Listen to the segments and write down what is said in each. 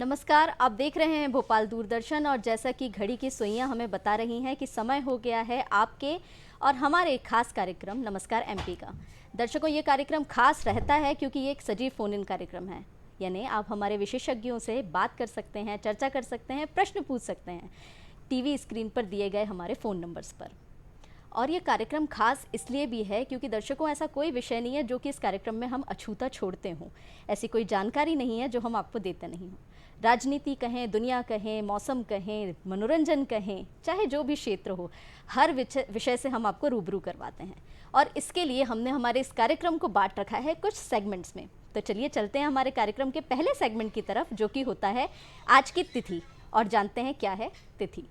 नमस्कार, आप देख रहे हैं भोपाल दूरदर्शन और जैसा कि घड़ी की सुइयां हमें बता रही हैं कि समय हो गया है आपके और हमारे एक खास कार्यक्रम नमस्कार एमपी का। दर्शकों, ये कार्यक्रम खास रहता है क्योंकि ये एक सजीव फोन इन कार्यक्रम है, यानी आप हमारे विशेषज्ञों से बात कर सकते हैं, चर्चा कर सकते हैं, प्रश्न पूछ सकते हैं टीवी स्क्रीन पर दिए गए हमारे फ़ोन नंबर्स पर। और ये कार्यक्रम खास इसलिए भी है क्योंकि दर्शकों, ऐसा कोई विषय नहीं है जो कि इस कार्यक्रम में हम अछूता छोड़ते हों। ऐसी कोई जानकारी नहीं है जो हम आपको देते नहीं हों। राजनीति कहें, दुनिया कहें, मौसम कहें, मनोरंजन कहें, चाहे जो भी क्षेत्र हो, हर विषय से हम आपको रूबरू करवाते हैं। और इसके लिए हमने हमारे इस कार्यक्रम को बांट रखा है कुछ सेगमेंट्स में। तो चलिए चलते हैं हमारे कार्यक्रम के पहले सेगमेंट की तरफ, जो कि होता है आज की तिथि, और जानते हैं क्या है तिथि।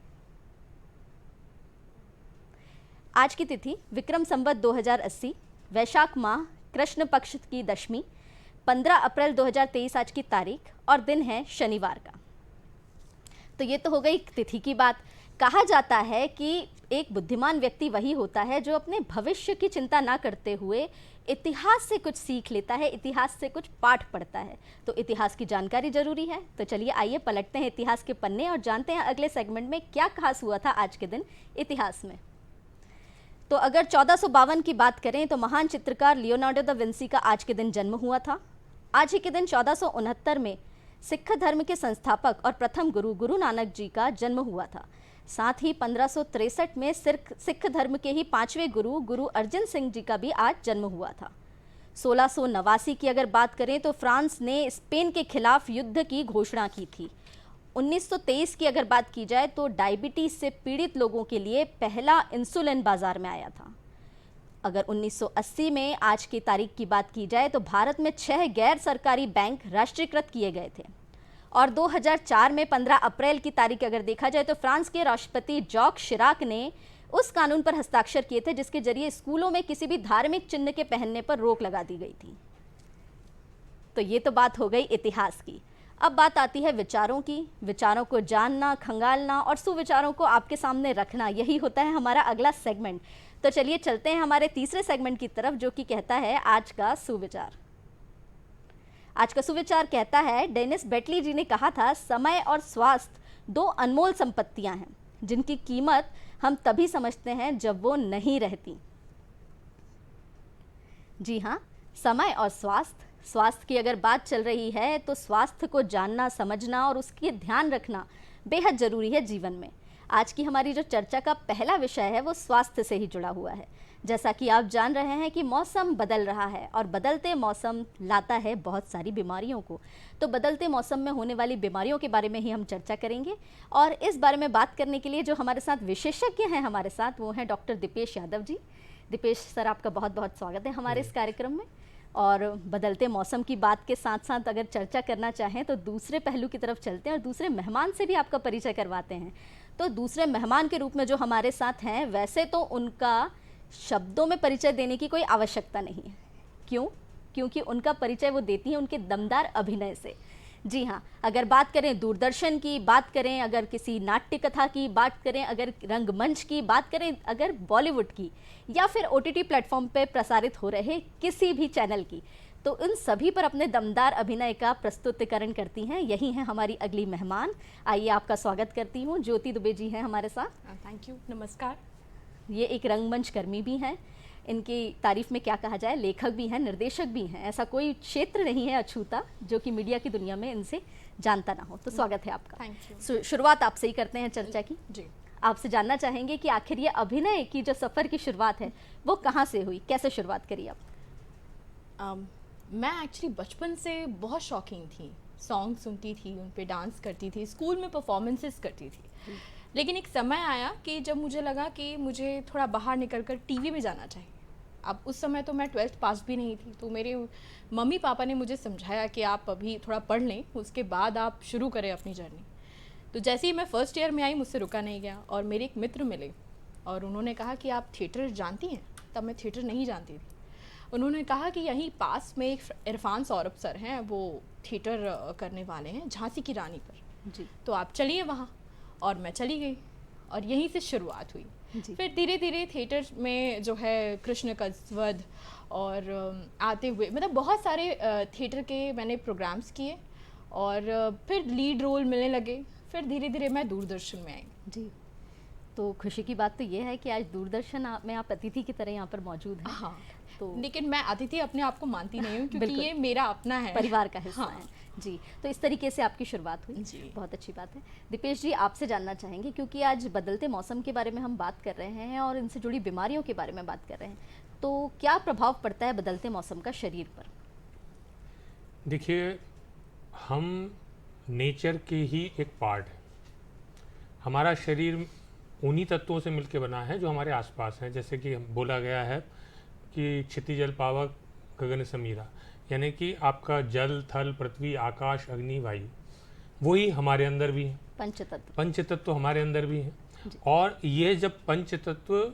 आज की तिथि विक्रम संवत 2080, वैशाख माह, कृष्ण पक्ष की दशमी, 15 अप्रैल 2023 आज की तारीख, और दिन है शनिवार का। तो ये तो हो गई तिथि की बात। कहा जाता है कि एक बुद्धिमान व्यक्ति वही होता है जो अपने भविष्य की चिंता ना करते हुए इतिहास से कुछ सीख लेता है, इतिहास से कुछ पाठ पढ़ता है। तो इतिहास की जानकारी जरूरी है। तो चलिए आइए पलटते हैं इतिहास के पन्ने और जानते हैं अगले सेगमेंट में क्या खास हुआ था आज के दिन इतिहास में। तो अगर 1452 की बात करें तो महान चित्रकार लियोनार्डो दा विंसी का आज के दिन जन्म हुआ था। आज ही के दिन 1469 में सिख धर्म के संस्थापक और प्रथम गुरु गुरु नानक जी का जन्म हुआ था। साथ ही 1563 में सिख धर्म के ही 5वें गुरु गुरु अर्जन सिंह जी का भी आज जन्म हुआ था। 1689 की अगर बात करें तो फ्रांस ने स्पेन के खिलाफ युद्ध की घोषणा की थी। 1923 की अगर बात की जाए तो डायबिटीज से पीड़ित लोगों के लिए पहला इंसुलिन बाजार में आया था। अगर 1980 में आज की तारीख की बात की जाए तो भारत में 6 गैर सरकारी बैंक राष्ट्रीयकृत किए गए थे। और 2004 में 15 अप्रैल की तारीख अगर देखा जाए तो फ्रांस के राष्ट्रपति जॉक शिराक ने उस कानून पर हस्ताक्षर किए थे जिसके जरिए स्कूलों में किसी भी धार्मिक चिन्ह के पहनने पर रोक लगा दी गई थी। तो ये तो बात हो गई इतिहास की। अब बात आती है विचारों की। विचारों को जानना, खंगालना और सुविचारों को आपके सामने रखना, यही होता है हमारा अगला सेगमेंट। तो चलिए चलते हैं हमारे तीसरे सेगमेंट की तरफ, जो कि कहता है आज का सुविचार। आज का सुविचार कहता है, डेनिस बेटली जी ने कहा था, समय और स्वास्थ्य 2 अनमोल संपत्तियां हैं जिनकी कीमत हम तभी समझते हैं जब वो नहीं रहती। जी हाँ, समय और स्वास्थ्य। स्वास्थ्य की अगर बात चल रही है तो स्वास्थ्य को जानना, समझना और उसकी ध्यान रखना बेहद ज़रूरी है जीवन में। आज की हमारी जो चर्चा का पहला विषय है वो स्वास्थ्य से ही जुड़ा हुआ है। जैसा कि आप जान रहे हैं कि मौसम बदल रहा है और बदलते मौसम लाता है बहुत सारी बीमारियों को। तो बदलते मौसम में होने वाली बीमारियों के बारे में ही हम चर्चा करेंगे। और इस बारे में बात करने के लिए जो हमारे साथ विशेषज्ञ हैं हमारे साथ, वो हैं डॉक्टर दीपेश यादव जी। दीपेश सर, आपका बहुत बहुत स्वागत है हमारे इस कार्यक्रम में। और बदलते मौसम की बात के साथ साथ अगर चर्चा करना चाहें तो दूसरे पहलू की तरफ चलते हैं और दूसरे मेहमान से भी आपका परिचय करवाते हैं। तो दूसरे मेहमान के रूप में जो हमारे साथ हैं, वैसे तो उनका शब्दों में परिचय देने की कोई आवश्यकता नहीं है। क्यों? क्योंकि उनका परिचय वो देती हैं उनके दमदार अभिनय से। जी हाँ, अगर बात करें दूरदर्शन की, बात करें अगर किसी नाट्य कथा की, बात करें अगर रंगमंच की, बात करें अगर बॉलीवुड की, या फिर OTT प्लेटफॉर्म पे प्रसारित हो रहे किसी भी चैनल की, तो इन सभी पर अपने दमदार अभिनय का प्रस्तुतिकरण करती हैं। यही हैं हमारी अगली मेहमान। आइए आपका स्वागत करती हूँ। ज्योति दुबे जी हैं हमारे साथ। थैंक यू, नमस्कार। ये एक रंगमंच कर्मी भी हैं। इनकी तारीफ में क्या कहा जाए, लेखक भी हैं, निर्देशक भी हैं। ऐसा कोई क्षेत्र नहीं है अछूता जो कि मीडिया की दुनिया में इनसे जानता ना हो। तो स्वागत है आपका। Thank you. शुरुआत आपसे ही करते हैं चर्चा की। जी, आपसे जानना चाहेंगे कि आखिर ये अभिनय की जो सफ़र की शुरुआत है वो कहाँ से हुई, कैसे शुरुआत करी आप? मैं एक्चुअली बचपन से बहुत शौकीन थी। सॉन्ग सुनती थी, उन पे डांस करती थी, स्कूल में परफॉर्मेंसेस करती थी। लेकिन एक समय आया कि जब मुझे लगा कि मुझे थोड़ा बाहर निकल कर टीवी में जाना चाहिए। अब उस समय तो मैं 12th पास भी नहीं थी, तो मेरे मम्मी पापा ने मुझे समझाया कि आप अभी थोड़ा पढ़ लें, उसके बाद आप शुरू करें अपनी जर्नी। तो जैसे ही मैं फर्स्ट ईयर में आई, मुझसे रुका नहीं गया और मेरे एक मित्र मिले और उन्होंने कहा कि आप थिएटर जानती हैं? तब मैं थिएटर नहीं जानती थी। उन्होंने कहा कि यहीं पास में एक इरफान सौरभ सर हैं, वो थिएटर करने वाले हैं झांसी की रानी पर जी। तो आप चलिए वहाँ। और मैं चली गई और यहीं से शुरुआत हुई। फिर धीरे धीरे थिएटर में जो है कृष्ण कसवद और आते हुए मतलब बहुत सारे थिएटर के मैंने प्रोग्राम्स किए और फिर लीड रोल मिलने लगे, फिर धीरे धीरे मैं दूरदर्शन में आई। जी, तो खुशी की बात तो ये है कि आज दूरदर्शन में आप अतिथि की तरह यहाँ पर मौजूद हैं। हाँ, तो लेकिन मैं अतिथि अपने आप को मानती नहीं हूँ, क्योंकि बिल्कुल। ये मेरा अपना है, परिवार का हिस्सा हाँ। है। जी, तो इस तरीके से आपकी शुरुआत हुई। जी। बहुत अच्छी बात है। दीपेश जी, आपसे जानना चाहेंगे, क्योंकि आज बदलते मौसम के बारे में हम बात कर रहे हैं और इनसे जुड़ी बीमारियों के बारे में बात कर रहे हैं, तो क्या प्रभाव पड़ता है बदलते मौसम का शरीर पर? देखिए, हम नेचर के ही एक पार्ट है। हमारा शरीर उन्हीं तत्वों से मिलकर बना है जो हमारे आसपास हैं। जैसे कि बोला गया है कि क्षिति जल पावक गगन समीरा, यानी कि आपका जल थल पृथ्वी आकाश अग्नि वायु, वही हमारे अंदर भी है। पंचतत्व। पंचतत्व हमारे अंदर भी हैं। और ये जब पंचतत्व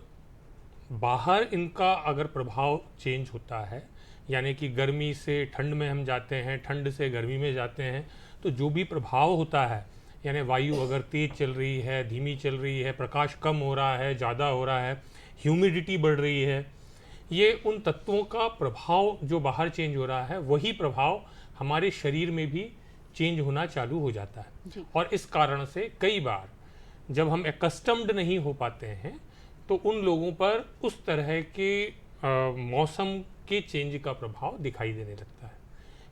बाहर, इनका अगर प्रभाव चेंज होता है, यानी कि गर्मी से ठंड में हम जाते हैं, ठंड से गर्मी में जाते हैं, तो जो भी प्रभाव होता है, यानी वायु अगर तेज चल रही है, धीमी चल रही है, प्रकाश कम हो रहा है, ज़्यादा हो रहा है, ह्यूमिडिटी बढ़ रही है, ये उन तत्वों का प्रभाव जो बाहर चेंज हो रहा है, वही प्रभाव हमारे शरीर में भी चेंज होना चालू हो जाता है। और इस कारण से कई बार जब हम एकस्टम्ड नहीं हो पाते हैं, तो उन लोगों पर उस तरह के मौसम के चेंज का प्रभाव दिखाई देने लगता है।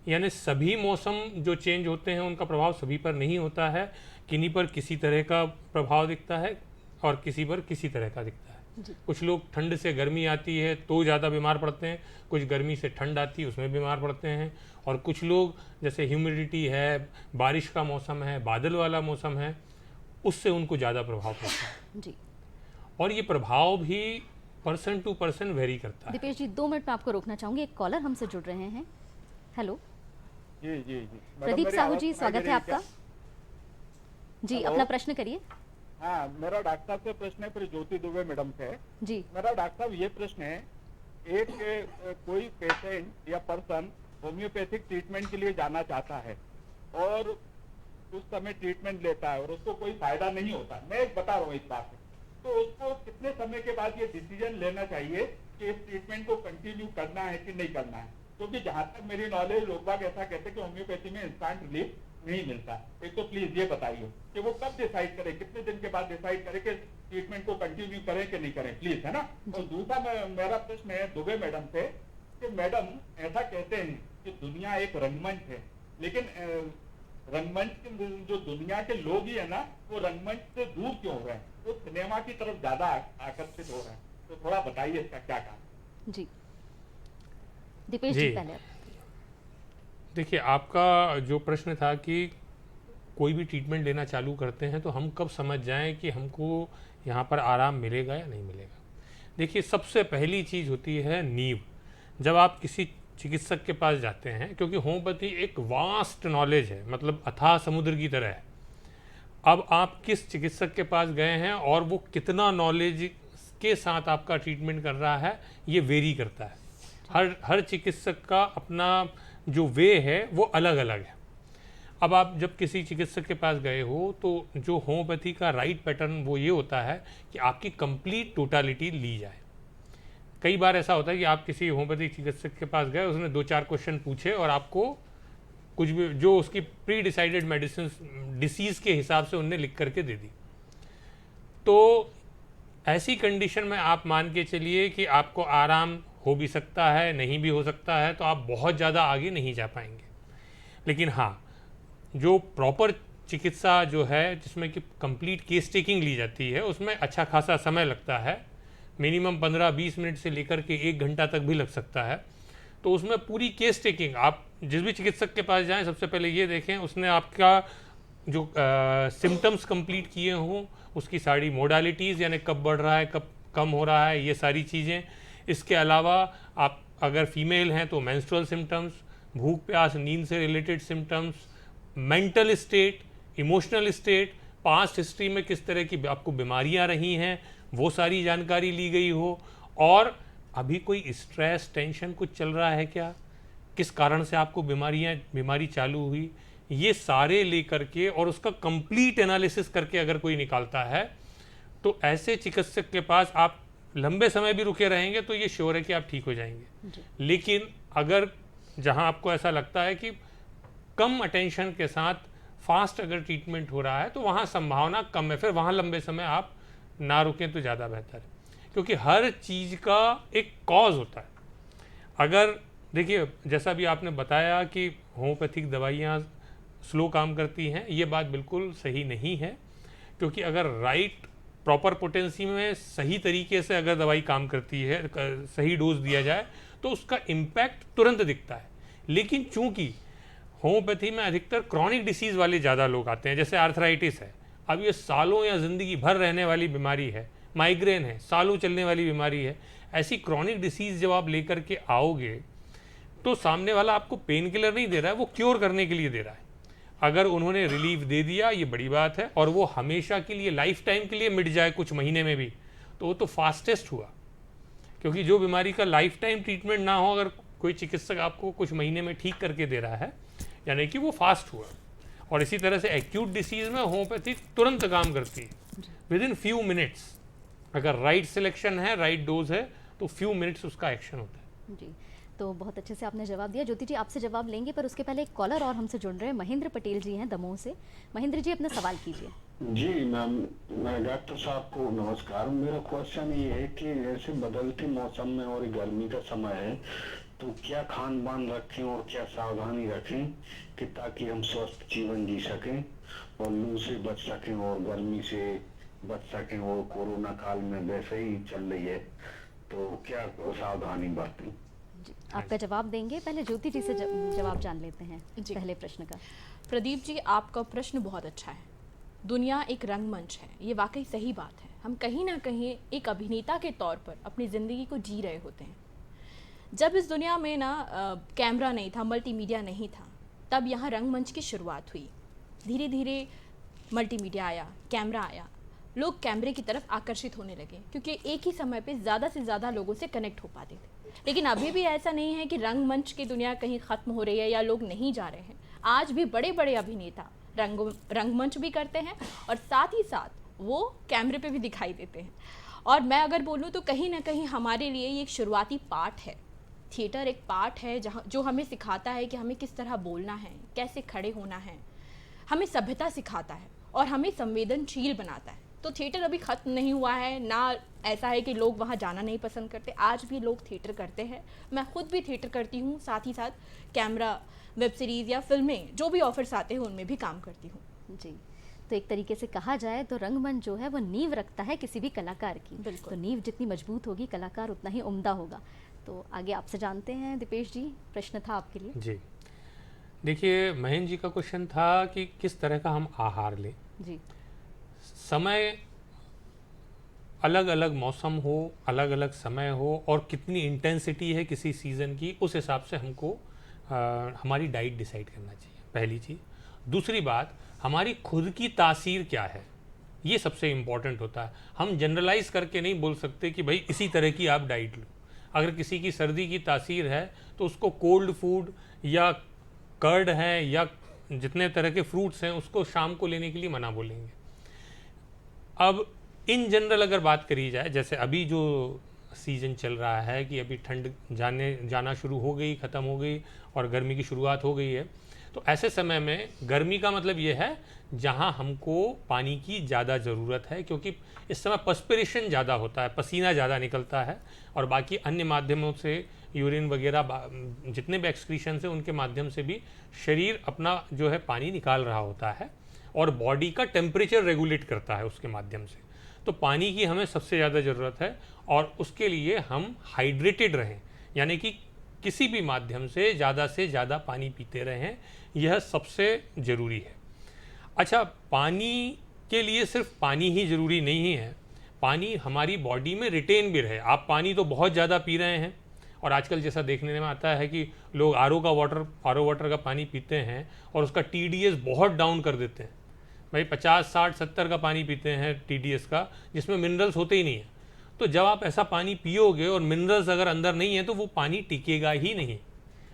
यानी सभी मौसम जो चेंज होते हैं उनका प्रभाव सभी पर नहीं होता है, किन्हीं पर किसी तरह का प्रभाव दिखता है और किसी पर किसी तरह का दिखता है। कुछ लोग ठंड से गर्मी आती है तो ज़्यादा बीमार पड़ते हैं, कुछ गर्मी से ठंड आती है उसमें बीमार पड़ते हैं, और कुछ लोग जैसे ह्यूमिडिटी है, बारिश का मौसम है, बादल वाला मौसम है, उससे उनको ज़्यादा प्रभाव पड़ता है। जी, और ये प्रभाव भी पर्सन टू पर्सन वेरी करता है। दीपेश जी, 2 मिनट में आपको रोकना चाहूँगी, एक कॉलर हमसे जुड़ रहे हैं। हेलो, जी जी जी, प्रदीप साहू जी, स्वागत है आपका। जी, हेलो। अपना प्रश्न करिए। हाँ, मेरा डॉक्टर साहब से प्रश्न है, फिर ज्योति दुबे मैडम से। जी, मेरा डॉक्टर साहब ये प्रश्न है, एक कोई पेशेंट या पर्सन होम्योपैथिक ट्रीटमेंट के लिए जाना चाहता है और उस समय ट्रीटमेंट लेता है और उसको कोई फायदा नहीं होता, मैं बता रहा हूँ इस बात में, तो उसको कितने समय के बाद ये डिसीजन लेना चाहिए कि इस ट्रीटमेंट को कंटिन्यू करना है कि नहीं करना है? क्योंकि जहाँ तक मेरी नॉलेज, लोग बाग ऐसा कहते हैं कि होम्योपैथी में इंस्टेंट रिलीफ नहीं मिलता। एक तो प्लीज ये बताइए कि वो कब डिसाइड करे, कितने दिन के बाद डिसाइड करे कि ट्रीटमेंट को कंटिन्यू करें कि नहीं करें, प्लीज, है ना। और दूसरा मेरा प्रश्न है दुबे मैडम से कि मैडम ऐसा कहते हैं कि दुनिया एक रंगमंच है, लेकिन रंगमंच की जो दुनिया के लोग ही है ना, वो रंगमंच से दूर क्यों हो रहे हैं, वो सिनेमा की तरफ ज्यादा आकर्षित हो रहे हैं? तो थोड़ा बताइए इसका क्या कारण। जी, दीपेश जी, जी। पहले आप। देखिए, आपका जो प्रश्न था कि कोई भी ट्रीटमेंट लेना चालू करते हैं तो हम कब समझ जाएं कि हमको यहाँ पर आराम मिलेगा या नहीं मिलेगा। देखिए, सबसे पहली चीज़ होती है नींव। जब आप किसी चिकित्सक के पास जाते हैं, क्योंकि होम्योपैथी एक वास्ट नॉलेज है, मतलब अथाह समुद्र की तरह है। अब आप किस चिकित्सक के पास गए हैं और वो कितना नॉलेज के साथ आपका ट्रीटमेंट कर रहा है, ये वेरी करता है। हर चिकित्सक का अपना जो वे है वो अलग अलग है। अब आप जब किसी चिकित्सक के पास गए हो तो जो होम्योपैथी का राइट पैटर्न वो ये होता है कि आपकी कंप्लीट टोटालिटी ली जाए। कई बार ऐसा होता है कि आप किसी होम्योपैथी चिकित्सक के पास गए, उसने 2-4 क्वेश्चन पूछे और आपको कुछ भी जो उसकी प्री डिसाइडेड मेडिसिन डिसीज़ के हिसाब से उनने लिख करके दे दी। तो ऐसी कंडीशन में आप मान के चलिए कि आपको आराम हो भी सकता है, नहीं भी हो सकता है, तो आप बहुत ज़्यादा आगे नहीं जा पाएंगे। लेकिन हाँ, जो प्रॉपर चिकित्सा जो है, जिसमें कि कंप्लीट केस टेकिंग ली जाती है, उसमें अच्छा खासा समय लगता है। मिनिमम 15-20 मिनट से लेकर के 1 घंटा तक भी लग सकता है। तो उसमें पूरी केस टेकिंग, आप जिस भी चिकित्सक के पास जाएं, सबसे पहले ये देखें उसने आपका जो सिम्टम्स कंप्लीट किए हों, उसकी सारी मोडालिटीज़, यानी कब बढ़ रहा है, कब कम हो रहा है, ये सारी चीज़ें। इसके अलावा आप अगर फीमेल हैं तो मेंस्ट्रुअल सिम्टम्स, भूख प्यास नींद से related symptoms, mental state, emotional state, past history में किस तरह की आपको बीमारियां रही हैं, वो सारी जानकारी ली गई हो, और अभी कोई स्ट्रेस टेंशन कुछ चल रहा है क्या, किस कारण से आपको बीमारी चालू हुई, ये सारे लेकर के और उसका कंप्लीट एनालिसिस करके अगर कोई निकालता है, तो ऐसे चिकित्सक के पास आप लंबे समय भी रुके रहेंगे तो ये श्योर है कि आप ठीक हो जाएंगे। लेकिन अगर जहां आपको ऐसा लगता है कि कम अटेंशन के साथ फास्ट अगर ट्रीटमेंट हो रहा है तो वहाँ संभावना कम है, फिर वहाँ लंबे समय आप ना रुकें तो ज़्यादा बेहतर है, क्योंकि हर चीज़ का एक कॉज होता है। अगर देखिए जैसा भी आपने बताया कि होम्योपैथिक दवाइयाँ स्लो काम करती हैं, ये बात बिल्कुल सही नहीं है, क्योंकि अगर राइट प्रॉपर पोटेंसी में सही तरीके से अगर दवाई काम करती है, सही डोज दिया जाए तो उसका इम्पैक्ट तुरंत दिखता है। लेकिन चूंकि होम्योपैथी में अधिकतर क्रॉनिक डिसीज़ वाले ज़्यादा लोग आते हैं, जैसे आर्थराइटिस है, अब ये सालों या ज़िंदगी भर रहने वाली बीमारी है, माइग्रेन है, सालों चलने वाली बीमारी है, ऐसी क्रॉनिक डिसीज़ जब आप लेकर के आओगे तो सामने वाला आपको पेन किलर नहीं दे रहा है, वो क्योर करने के लिए दे रहा है। अगर उन्होंने रिलीफ दे दिया ये बड़ी बात है, और वो हमेशा के लिए लाइफ टाइम के लिए मिट जाए कुछ महीने में भी, तो वो तो फास्टेस्ट हुआ। क्योंकि जो बीमारी का लाइफ टाइम ट्रीटमेंट ना हो, अगर कोई चिकित्सक आपको कुछ महीने में ठीक करके दे रहा है, यानी कि वो फास्ट हुआ। और इसी तरह से एक्यूट डिसीज़ में होम्योपैथी तुरंत काम करती है, विद इन फ्यू मिनट्स। अगर राइट सिलेक्शन है, राइट डोज है, तो फ्यू मिनट्स उसका एक्शन होता है। जी, तो बहुत अच्छे से आपने जवाब दिया। ज्योति जी आपसे जवाब लेंगे, पर उसके पहले एक कॉलर और हमसे जुड़ रहे हैं, महेंद्र पटेल जी हैं दमोह से। महेंद्र जी अपना सवाल कीजिए। जी मैम, मैं डॉक्टर साहब को नमस्कार। मेरा क्वेश्चन ये है कि जैसे बदलते मौसम में और गर्मी का समय है, तो क्या खान पान रखें और क्या सावधानी रखें कि ताकि हम स्वस्थ जीवन जी सकें और लू से बच सकें और गर्मी से बच सकें, और कोरोना काल में वैसे ही चल रही है, तो क्या सावधानी बरतें? जी, आपका जवाब देंगे, पहले ज्योति जी से जवाब जान लेते हैं जी। पहले प्रश्न का। प्रदीप जी, आपका प्रश्न बहुत अच्छा है। दुनिया एक रंगमंच है, ये वाकई सही बात है। हम कहीं ना कहीं एक अभिनेता के तौर पर अपनी ज़िंदगी को जी रहे होते हैं। जब इस दुनिया में ना कैमरा नहीं था, मल्टीमीडिया नहीं था, तब यहाँ रंगमंच की शुरुआत हुई। धीरे धीरे मल्टीमीडिया आया, कैमरा आया, लोग कैमरे की तरफ आकर्षित होने लगे, क्योंकि एक ही समय पे ज़्यादा से ज़्यादा लोगों से कनेक्ट हो पाते थे। लेकिन अभी भी ऐसा नहीं है कि रंगमंच की दुनिया कहीं ख़त्म हो रही है या लोग नहीं जा रहे हैं। आज भी बड़े बड़े अभिनेता रंगमंच भी करते हैं, और साथ ही साथ वो कैमरे पे भी दिखाई देते हैं। और मैं अगर बोलूँ तो कहीं ना कहीं हमारे लिए ये एक शुरुआती पार्ट है। थिएटर एक पार्ट है जो हमें सिखाता है कि हमें किस तरह बोलना है, कैसे खड़े होना है, हमें सभ्यता सिखाता है और हमें संवेदनशील बनाता है। तो थिएटर अभी ख़त्म नहीं हुआ है, ना ऐसा है कि लोग वहाँ जाना नहीं पसंद करते। आज भी लोग थिएटर करते हैं, मैं खुद भी थिएटर करती हूँ, साथ ही साथ कैमरा, वेब सीरीज़ या फिल्में जो भी ऑफर्स आते हैं उनमें भी काम करती हूँ। जी, तो एक तरीके से कहा जाए तो रंगमंच जो है वो नींव रखता है किसी भी कलाकार की। बिल्कुल। तो नींव जितनी मजबूत होगी, कलाकार उतना ही उम्दा होगा। तो आगे आपसे जानते हैं, दीपेश जी प्रश्न था आपके लिए। जी, देखिए महेंद्र जी का क्वेश्चन था कि किस तरह का हम आहार लें। जी, समय अलग अलग मौसम हो, अलग अलग समय हो, और कितनी इंटेंसिटी है किसी सीज़न की, उस हिसाब से हमको हमारी डाइट डिसाइड करना चाहिए, पहली चीज़। दूसरी बात, हमारी खुद की तासीर क्या है, ये सबसे इम्पॉर्टेंट होता है। हम जनरलाइज करके नहीं बोल सकते कि भाई इसी तरह की आप डाइट लो। अगर किसी की सर्दी की तासीर है तो उसको कोल्ड फूड या कर्ड है या जितने तरह के फ्रूट्स हैं उसको शाम को लेने के लिए मना बोलेंगे। अब इन जनरल अगर बात करी जाए, जैसे अभी जो सीज़न चल रहा है कि अभी ठंड जाना शुरू हो गई, ख़त्म हो गई, और गर्मी की शुरुआत हो गई है, तो ऐसे समय में गर्मी का मतलब ये है जहाँ हमको पानी की ज़्यादा ज़रूरत है, क्योंकि इस समय पर्स्पिरेशन ज़्यादा होता है, पसीना ज़्यादा निकलता है, और बाकी अन्य माध्यमों से यूरिन वगैरह जितने भी एक्सक्रीशन हैं उनके माध्यम से भी शरीर अपना जो है पानी निकाल रहा होता है, और बॉडी का टेम्परेचर रेगुलेट करता है उसके माध्यम से। तो पानी की हमें सबसे ज़्यादा ज़रूरत है, और उसके लिए हम हाइड्रेटेड रहें, यानी कि किसी भी माध्यम से ज़्यादा पानी पीते रहें, यह सबसे ज़रूरी है। अच्छा, पानी के लिए सिर्फ पानी ही ज़रूरी नहीं है, पानी हमारी बॉडी में रिटेन भी रहे। आप पानी तो बहुत ज़्यादा पी रहे हैं, और आजकल जैसा देखने में आता है कि लोग आर ओ वाटर का पानी पीते हैं और उसका TDS बहुत डाउन कर देते हैं। भाई 50, 60, 70 का पानी पीते हैं TDS का, जिसमें मिनरल्स होते ही नहीं है। तो जब आप ऐसा पानी पियोगे और मिनरल्स अगर अंदर नहीं है तो वो पानी टिकेगा ही नहीं।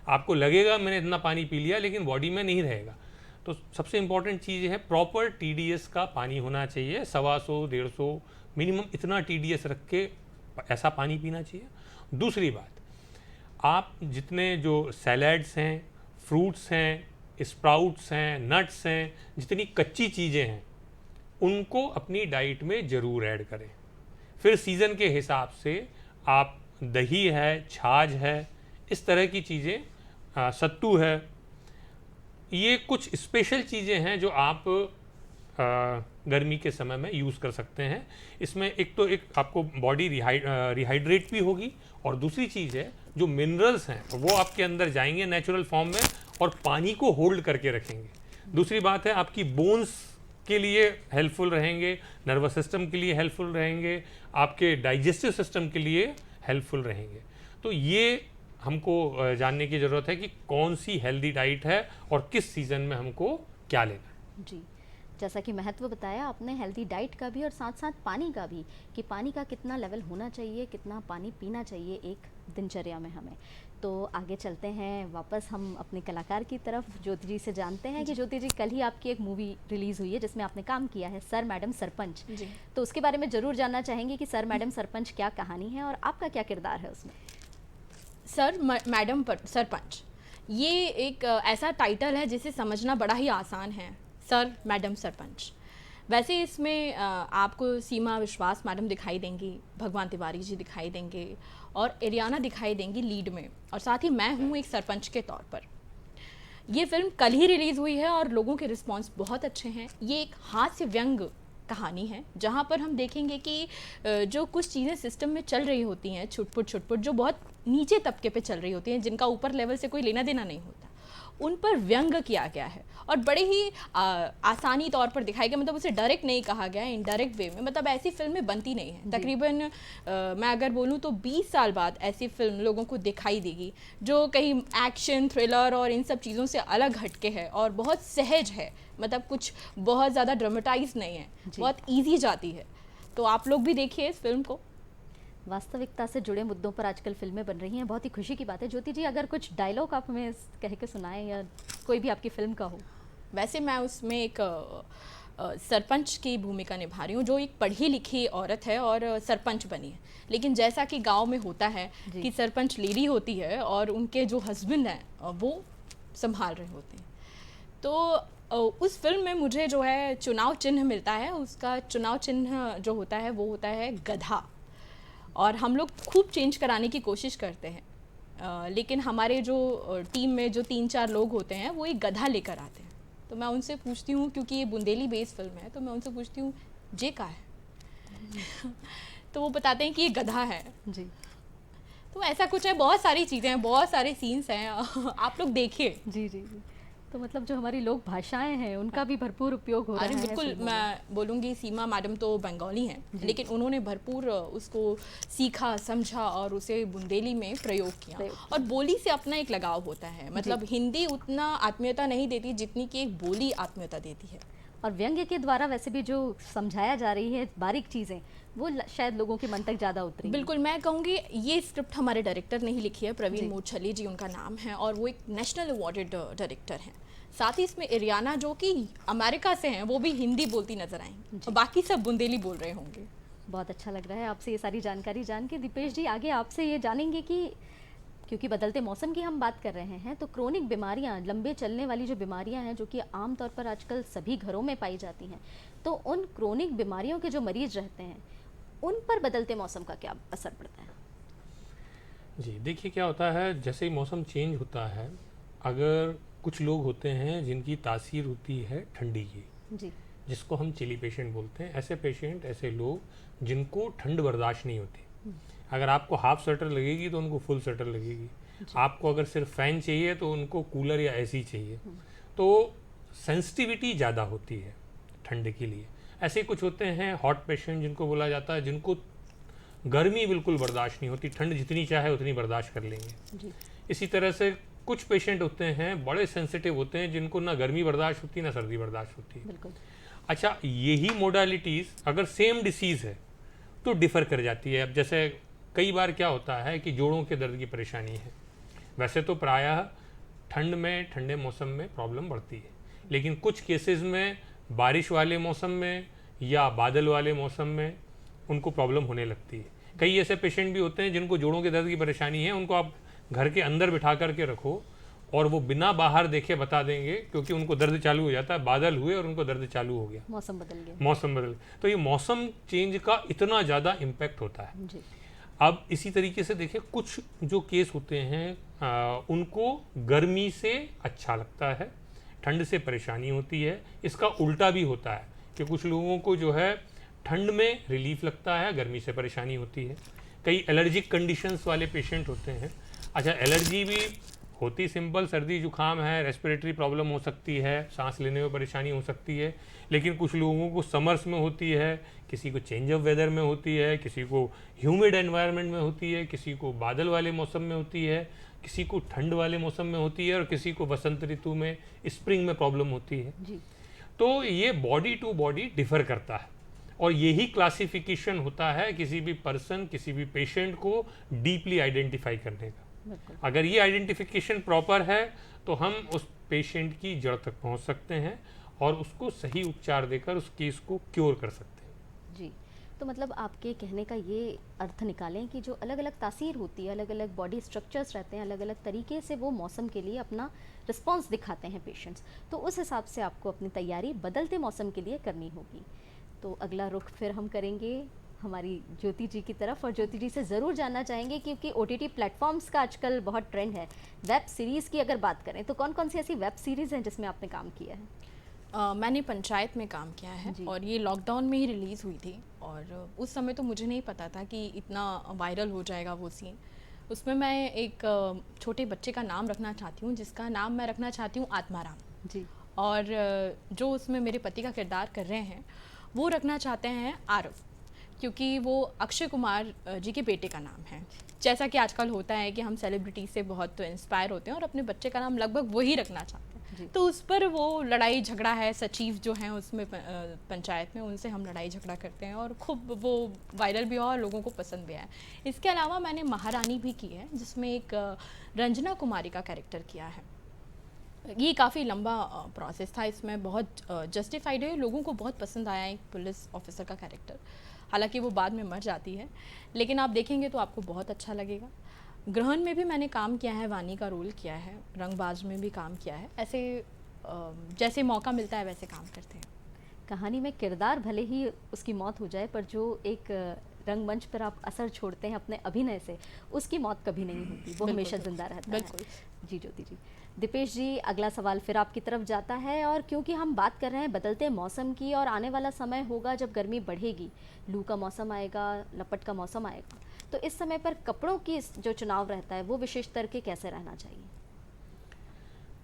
आपको लगेगा मैंने इतना पानी पी लिया, लेकिन बॉडी में नहीं रहेगा। तो सबसे इम्पॉर्टेंट चीज़ है प्रॉपर TDS का पानी होना चाहिए, 125, 150 मिनिमम इतना TDS रख के ऐसा पानी पीना चाहिए। दूसरी बात, आप जितने जो सैलड्स हैं, फ्रूट्स हैं, स्प्राउट्स हैं, नट्स हैं, जितनी कच्ची चीज़ें हैं उनको अपनी डाइट में ज़रूर ऐड करें। फिर सीज़न के हिसाब से आप दही है, छाछ है, इस तरह की चीज़ें, सत्तू है, ये कुछ स्पेशल चीज़ें हैं जो आप गर्मी के समय में यूज़ कर सकते हैं। इसमें एक तो एक आपको बॉडी रिहाइड्रेट भी होगी, और दूसरी चीज़ है जो मिनरल्स हैं वो आपके अंदर जाएंगे नेचुरल फॉर्म में और पानी को होल्ड करके रखेंगे। दूसरी बात है आपकी बोन्स के लिए हेल्पफुल रहेंगे, नर्वस सिस्टम के लिए हेल्पफुल रहेंगे, आपके डाइजेस्टिव सिस्टम के लिए हेल्पफुल रहेंगे। तो ये हमको जानने की ज़रूरत है कि कौन सी हेल्दी डाइट है और किस सीज़न में हमको क्या लेना है। जी, जैसा कि महत्व बताया आपने हेल्दी डाइट का भी और साथ साथ पानी का भी, कि पानी का कितना लेवल होना चाहिए, कितना पानी पीना चाहिए एक दिनचर्या में हमें। तो आगे चलते हैं वापस हम अपने कलाकार की तरफ, ज्योति जी से जानते हैं कि ज्योति जी कल ही आपकी एक मूवी रिलीज़ हुई है जिसमें आपने काम किया है, सर मैडम सरपंच। जी। तो उसके बारे में ज़रूर जानना चाहेंगे कि सर मैडम सरपंच क्या कहानी है और आपका क्या किरदार है उसमें। सर मैडम सरपंच ये एक ऐसा टाइटल है जिसे समझना बड़ा ही आसान है, सर मैडम सरपंच। वैसे इसमें आपको सीमा विश्वास मैडम दिखाई देंगी, भगवान तिवारी जी दिखाई देंगे और एरियाना दिखाई देंगी लीड में, और साथ ही मैं हूँ एक सरपंच के तौर पर। ये फिल्म कल ही रिलीज़ हुई है और लोगों के रिस्पांस बहुत अच्छे हैं। ये एक हास्य व्यंग कहानी है जहाँ पर हम देखेंगे कि जो कुछ चीज़ें सिस्टम में चल रही होती हैं छुटपुट जो बहुत नीचे तबके पे चल रही होती हैं, जिनका ऊपर लेवल से कोई लेना देना नहीं होता, उन पर व्यंग किया गया है और बड़े ही आसानी तौर पर दिखाया गया। मतलब उसे डायरेक्ट नहीं कहा गया है, इनडायरेक्ट वे में। मतलब ऐसी फिल्में बनती नहीं है तकरीबन, मैं अगर बोलूँ तो 20 साल बाद ऐसी फिल्म लोगों को दिखाई देगी जो कहीं एक्शन, थ्रिलर और इन सब चीज़ों से अलग हटके है और बहुत सहज है। मतलब कुछ बहुत ज़्यादा ड्रामेटाइज नहीं है, बहुत ईजी जाती है। तो आप लोग भी देखिए इस फिल्म को। वास्तविकता से जुड़े मुद्दों पर आजकल फिल्में बन रही हैं, बहुत ही खुशी की बात है। ज्योति जी अगर कुछ डायलॉग आप हमें कह के सुनाएं या कोई भी आपकी फिल्म का हो। वैसे मैं उसमें एक सरपंच की भूमिका निभा रही हूँ, जो एक पढ़ी लिखी औरत है और सरपंच बनी है। लेकिन जैसा कि गांव में होता है कि सरपंच लेडी होती है और उनके जो हस्बैंड हैं वो संभाल रहे होते हैं। तो उस फिल्म में मुझे जो है चुनाव चिन्ह मिलता है, उसका चुनाव चिन्ह जो होता है वो होता है गधा। और हम लोग खूब चेंज कराने की कोशिश करते हैं, लेकिन हमारे जो टीम में जो 3-4 लोग होते हैं वो एक गधा लेकर आते हैं। तो मैं उनसे पूछती हूँ, क्योंकि ये बुंदेली बेस्ड फिल्म है, तो मैं उनसे पूछती हूँ जे का है तो वो बताते हैं कि ये गधा है जी। तो ऐसा कुछ है, बहुत सारी चीज़ें हैं, बहुत सारे सीन्स हैं आप लोग देखिए। जी जी जी। तो मतलब जो हमारी लोक भाषाएं हैं उनका भी भरपूर उपयोग हो रहा है। बिल्कुल, मैं बोलूँगी सीमा मैडम तो बंगाली हैं, लेकिन उन्होंने भरपूर उसको सीखा, समझा और उसे बुंदेली में प्रयोग किया। और बोली से अपना एक लगाव होता है। मतलब हिंदी उतना आत्मीयता नहीं देती जितनी कि एक बोली आत्मीयता देती है। और व्यंग्य के द्वारा वैसे भी जो समझाया जा रही है बारीक चीज़ें, वो शायद लोगों के मन तक ज़्यादा उतरी। बिल्कुल, मैं कहूँगी ये स्क्रिप्ट हमारे डायरेक्टर ने ही लिखी है, प्रवीण मोछली जी उनका नाम है, और वो एक नेशनल अवार्डेड डायरेक्टर हैं। साथ ही इसमें एरियाना जो कि अमेरिका से हैं, वो भी हिंदी बोलती नजर आएंगी और बाकी सब बुंदेली बोल रहे होंगे। बहुत अच्छा लग रहा है आपसे ये सारी जानकारी जान के। दीपेश जी, आगे आपसे ये जानेंगे कि क्योंकि बदलते मौसम की हम बात कर रहे हैं, तो क्रोनिक बीमारियां, लंबे चलने वाली जो बीमारियां हैं जो कि आमतौर पर आजकल सभी घरों में पाई जाती हैं, तो उन क्रोनिक बीमारियों के जो मरीज रहते हैं उन पर बदलते मौसम का क्या असर पड़ता है? जी देखिए, क्या होता है जैसे ही मौसम चेंज होता है, अगर कुछ लोग होते हैं जिनकी तासीर होती है ठंडी की, जी, जिसको हम चिली पेशेंट बोलते हैं, ऐसे पेशेंट, ऐसे लोग जिनको ठंड बर्दाश्त नहीं होती, अगर आपको हाफ स्वेटर लगेगी तो उनको फुल स्वेटर लगेगी, आपको अगर सिर्फ फ़ैन चाहिए तो उनको कूलर या एसी चाहिए। तो सेंसिटिविटी ज़्यादा होती है ठंड के लिए। ऐसे कुछ होते हैं हॉट पेशेंट जिनको बोला जाता है, जिनको गर्मी बिल्कुल बर्दाश्त नहीं होती, ठंड जितनी चाहे उतनी बर्दाश्त कर लेंगे। जी। इसी तरह से कुछ पेशेंट होते हैं बड़े सेंसिटिव होते हैं, जिनको ना गर्मी बर्दाश्त होती ना सर्दी बर्दाश्त होती है। बिल्कुल। अच्छा, यही मोडालिटीज़ अगर सेम डिसीज़ है तो डिफ़र कर जाती है। अब जैसे कई बार क्या होता है कि जोड़ों के दर्द की परेशानी है, वैसे तो प्रायः ठंड में, ठंडे मौसम में प्रॉब्लम बढ़ती है, लेकिन कुछ केसेस में बारिश वाले मौसम में या बादल वाले मौसम में उनको प्रॉब्लम होने लगती है। कई ऐसे पेशेंट भी होते हैं जिनको जोड़ों के दर्द की परेशानी है, उनको आप घर के अंदर बिठा करके रखो, और वो बिना बाहर देखे बता देंगे, क्योंकि उनको दर्द चालू हो जाता है, बादल हुए और उनको दर्द चालू हो गया, मौसम बदल गया। मौसम बदल गया। तो ये मौसम चेंज का इतना ज़्यादा इम्पैक्ट होता है। जी। अब इसी तरीके से देखिए, कुछ जो केस होते हैं उनको गर्मी से अच्छा लगता है, ठंड से परेशानी होती है। इसका उल्टा भी होता है कि कुछ लोगों को जो है ठंड में रिलीफ लगता है, गर्मी से परेशानी होती है। कई एलर्जिक कंडीशंस वाले पेशेंट होते हैं। अच्छा, एलर्जी भी होती सिंपल, सर्दी जुकाम है, रेस्पिरेटरी प्रॉब्लम हो सकती है, सांस लेने में परेशानी हो सकती है, लेकिन कुछ लोगों को समर्स में होती है, किसी को चेंज ऑफ वेदर में होती है, किसी को ह्यूमिड एनवायरनमेंट में होती है, किसी को बादल वाले मौसम में होती है, किसी को ठंड वाले मौसम में होती है, और किसी को बसंत ऋतु में, स्प्रिंग में प्रॉब्लम होती है। जी। तो ये बॉडी टू बॉडी डिफर करता है, और यही क्लासिफिकेशन होता है किसी भी पर्सन, किसी भी पेशेंट को डीपली आइडेंटिफाई करने का। बिल्कुल। अगर ये आइडेंटिफिकेशन प्रॉपर है तो हम उस पेशेंट की जड़ तक पहुंच सकते हैं और उसको सही उपचार देकर उस केस को क्योर कर सकते हैं। जी। तो मतलब आपके कहने का ये अर्थ निकालें कि जो अलग अलग तासीर होती है, अलग अलग बॉडी स्ट्रक्चर्स रहते हैं, अलग अलग तरीके से वो मौसम के लिए अपना रिस्पॉन्स दिखाते हैं पेशेंट्स, तो उस हिसाब से आपको अपनी तैयारी बदलते मौसम के लिए करनी होगी। तो अगला रुख फिर हम करेंगे हमारी ज्योति जी की तरफ, और ज्योति जी से ज़रूर जानना चाहेंगे, क्योंकि OTT प्लेटफॉर्म्स का आजकल बहुत ट्रेंड है। वेब सीरीज़ की अगर बात करें तो कौन कौन सी ऐसी वेब सीरीज़ हैं जिसमें आपने काम किया है? मैंने पंचायत में काम किया है जी। और ये लॉकडाउन में ही रिलीज़ हुई थी, और उस समय तो मुझे नहीं पता था कि इतना वायरल हो जाएगा वो सीन। उसमें मैं एक छोटे बच्चे का नाम रखना चाहती हूँ, जिसका नाम मैं रखना चाहती हूँ आत्माराम। जी। और जो उसमें मेरे पति का किरदार कर रहे हैं वो रखना चाहते हैं आरव, क्योंकि वो अक्षय कुमार जी के बेटे का नाम है। जैसा कि आजकल होता है कि हम सेलिब्रिटी से बहुत इंस्पायर होते हैं और अपने बच्चे का नाम लगभग वही रखना चाहते हैं। तो उस पर वो लड़ाई झगड़ा है, सचिव जो हैं उसमें पंचायत में, उनसे हम लड़ाई झगड़ा करते हैं, और खूब वो वायरल भी हुआ और लोगों को पसंद भी आया। इसके अलावा मैंने महारानी भी की है, जिसमें एक रंजना कुमारी का कैरेक्टर किया है। ये काफ़ी लंबा प्रोसेस था, इसमें बहुत जस्टिफाइड है, लोगों को बहुत पसंद आया एक पुलिस ऑफिसर का कैरेक्टर। हालांकि वो बाद में मर जाती है, लेकिन आप देखेंगे तो आपको बहुत अच्छा लगेगा। ग्रहण में भी मैंने काम किया है, वानी का रोल किया है, रंगबाज में भी काम किया है। ऐसे जैसे मौका मिलता है वैसे काम करते हैं। कहानी में किरदार भले ही उसकी मौत हो जाए, पर जो एक रंगमंच पर आप असर छोड़ते हैं अपने अभिनय से, उसकी मौत कभी नहीं होती, वो हमेशा जिंदा रहता है। बिल्कुल। जी ज्योति जी। दीपेश जी, अगला सवाल फिर आपकी तरफ जाता है, और क्योंकि हम बात कर रहे हैं बदलते मौसम की, और आने वाला समय होगा जब गर्मी बढ़ेगी, लू का मौसम आएगा, लपट का मौसम आएगा, तो इस समय पर कपड़ों की जो चुनाव रहता है वो विशेष करके कैसे रहना चाहिए?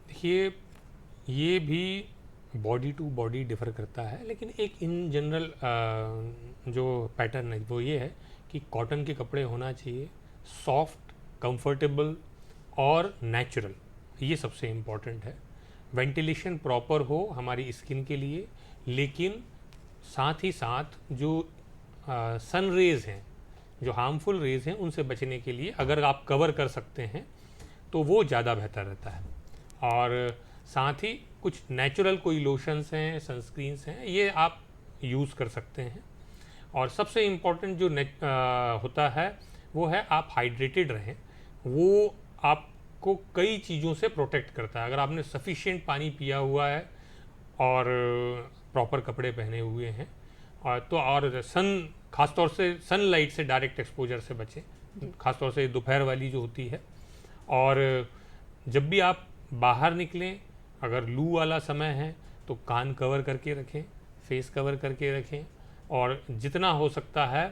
देखिए, ये भी बॉडी टू बॉडी डिफर करता है, लेकिन एक इन जनरल जो पैटर्न है वो ये है कि कॉटन के कपड़े होना चाहिए, सॉफ्ट, कंफर्टेबल और नेचुरल। ये सबसे इम्पॉर्टेंट है। वेंटिलेशन प्रॉपर हो हमारी स्किन के लिए, लेकिन साथ ही साथ जो सन रेज़ हैं, जो हार्मफुल रेज़ हैं, उनसे बचने के लिए अगर आप कवर कर सकते हैं तो वो ज़्यादा बेहतर रहता है। और साथ ही कुछ नेचुरल कोई लोशंस हैं, सनस्क्रीन्स हैं, ये आप यूज़ कर सकते हैं। और सबसे इम्पॉर्टेंट जो होता है वो है आप हाइड्रेटेड रहें। वो आपको कई चीज़ों से प्रोटेक्ट करता है। अगर आपने सफिशिएंट पानी पिया हुआ है और प्रॉपर कपड़े पहने हुए हैं, और ख़ासतौर से सनलाइट से डायरेक्ट एक्सपोजर से बचें, ख़ासतौर से दोपहर वाली जो होती है। और जब भी आप बाहर निकलें, अगर लू वाला समय है तो कान कवर करके रखें, फेस कवर करके रखें, और जितना हो सकता है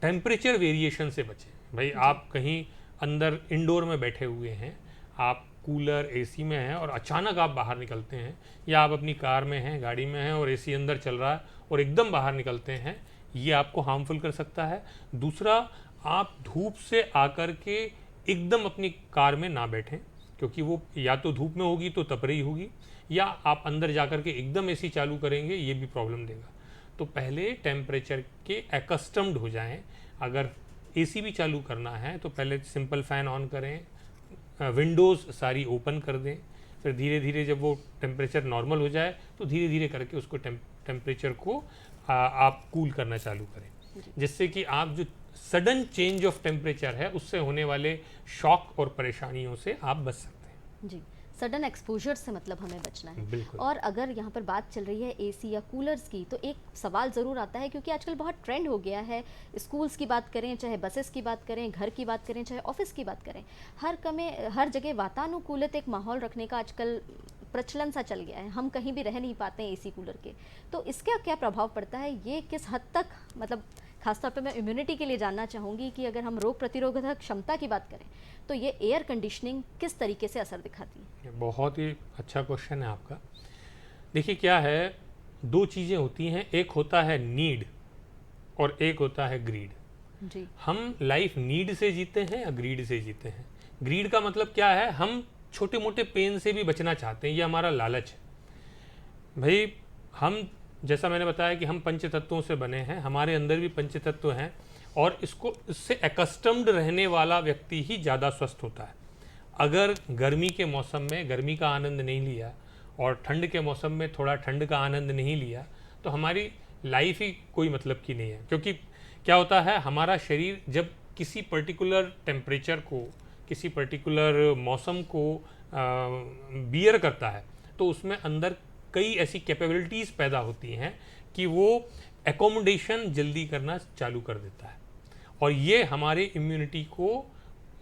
टेम्परेचर वेरिएशन से बचें। भाई, आप कहीं अंदर इंडोर में बैठे हुए हैं, आप कूलर एसी में हैं और अचानक आप बाहर निकलते हैं, या आप अपनी कार में हैं, गाड़ी में हैं और एसी अंदर चल रहा है और एकदम बाहर निकलते हैं, ये आपको हार्मफुल कर सकता है। दूसरा, आप धूप से आकर के एकदम अपनी कार में ना बैठें, क्योंकि वो या तो धूप में होगी तो तपरई होगी, या आप अंदर जाकर के एकदम एसी चालू करेंगे, ये भी प्रॉब्लम देगा। तो पहले टेम्परेचर के एकस्टम्ड हो जाएं। अगर एसी भी चालू करना है तो पहले सिंपल फ़ैन ऑन करें, विंडोज़ सारी ओपन कर दें, फिर धीरे धीरे जब वो टेम्परेचर नॉर्मल हो जाए तो धीरे धीरे करके उसको टेम्परेचर को आप कूल करना चालू करें, जिससे कि आप जो सडन चेंज ऑफ टेम्परेचर है उससे होने वाले शॉक और परेशानियों से आप बच सकते हैं। जी, सडन एक्सपोजर से मतलब हमें बचना है। बिल्कुल। और अगर यहाँ पर बात चल रही है एसी या कूलर्स की, तो एक सवाल ज़रूर आता है, क्योंकि आजकल बहुत ट्रेंड हो गया है। स्कूल्स की बात करें, चाहे बसेस की बात करें, घर की बात करें, चाहे ऑफिस की बात करें, हर जगह वातानुकूलित एक माहौल रखने का आजकल प्रचलन सा चल गया है। हम कहीं भी रह नहीं पाते हैं एसी कूलर के। तो इसका क्या प्रभाव पड़ता है, ये किस हद तक, मतलब खासतौर पे मैं इम्यूनिटी के लिए जानना चाहूँगी कि अगर हम रोग प्रतिरोधक क्षमता की बात करें तो ये एयर कंडीशनिंग किस तरीके से असर दिखाती है? बहुत ही अच्छा क्वेश्चन है आपका। देखिए क्या है, दो चीज़ें होती हैं, एक होता है नीड और एक होता है ग्रीड। जी, हम लाइफ नीड से जीते हैं या ग्रीड से जीते हैं? ग्रीड का मतलब क्या है, हम छोटे मोटे पेन से भी बचना चाहते हैं, ये हमारा लालच है। भाई हम, जैसा मैंने बताया कि हम पंच तत्वों से बने हैं, हमारे अंदर भी पंच तत्व हैं, और इससे एकस्टम्ड रहने वाला व्यक्ति ही ज़्यादा स्वस्थ होता है। अगर गर्मी के मौसम में गर्मी का आनंद नहीं लिया और ठंड के मौसम में थोड़ा ठंड का आनंद नहीं लिया, तो हमारी लाइफ ही कोई मतलब की नहीं है। क्योंकि क्या होता है, हमारा शरीर जब किसी पर्टिकुलर टेम्परेचर को, किसी पर्टिकुलर मौसम को बियर करता है, तो उसमें अंदर कई ऐसी कैपेबिलिटीज़ पैदा होती हैं कि वो एकोमोडेशन जल्दी करना चालू कर देता है, और ये हमारे इम्यूनिटी को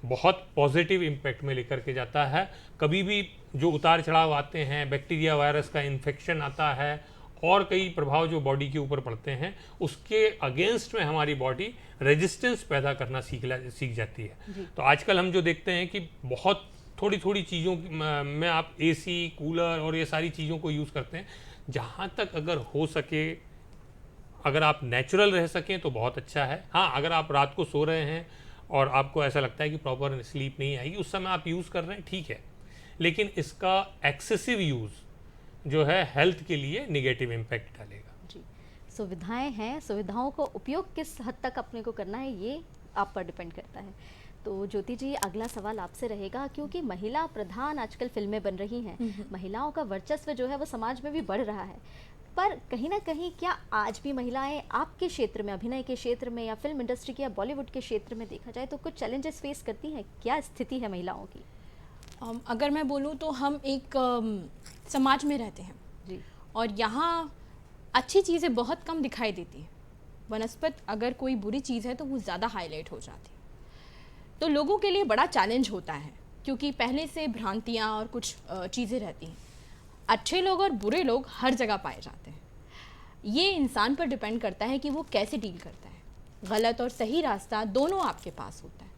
बहुत पॉजिटिव इम्पैक्ट में लेकर के जाता है। कभी भी जो उतार चढ़ाव आते हैं, बैक्टीरिया वायरस का इन्फेक्शन आता है और कई प्रभाव जो बॉडी के ऊपर पड़ते हैं, उसके अगेंस्ट में हमारी बॉडी रेजिस्टेंस पैदा करना सीख जाती है। तो आजकल हम जो देखते हैं कि बहुत थोड़ी थोड़ी चीज़ों में आप एसी, कूलर और ये सारी चीज़ों को यूज़ करते हैं। जहाँ तक अगर हो सके, अगर आप नेचुरल रह सकें तो बहुत अच्छा है। हाँ, अगर आप रात को सो रहे हैं और आपको ऐसा लगता है कि प्रॉपर स्लीप नहीं आएगी, उस समय आप यूज़ कर रहे हैं, ठीक है, लेकिन इसका एक्सेसिव यूज़ जो है हेल्थ के लिए निगेटिव इम्पैक्ट डालेगा। जी, सुविधाएं हैं, सुविधाओं को उपयोग किस हद तक अपने को करना है, ये आप पर डिपेंड करता है। तो ज्योति जी, अगला सवाल आपसे रहेगा, क्योंकि महिला प्रधान आजकल फिल्में बन रही हैं, महिलाओं का वर्चस्व जो है वो समाज में भी बढ़ रहा है, पर कहीं ना कहीं क्या आज भी महिलाएं आपके क्षेत्र में, अभिनय के क्षेत्र में या फिल्म इंडस्ट्री के या बॉलीवुड के क्षेत्र में देखा जाए तो कुछ चैलेंजेस फेस करती हैं? क्या स्थिति है महिलाओं की? अगर मैं बोलूँ तो हम एक समाज में रहते हैं जी, और यहाँ अच्छी चीज़ें बहुत कम दिखाई देती हैं। वनस्पत अगर कोई बुरी चीज़ है तो वो ज़्यादा हाईलाइट हो जाती है, तो लोगों के लिए बड़ा चैलेंज होता है, क्योंकि पहले से भ्रांतियाँ और कुछ चीज़ें रहती हैं। अच्छे लोग और बुरे लोग हर जगह पाए जाते हैं। ये इंसान पर डिपेंड करता है कि वो कैसे डील करता है। गलत और सही रास्ता दोनों आपके पास होता है।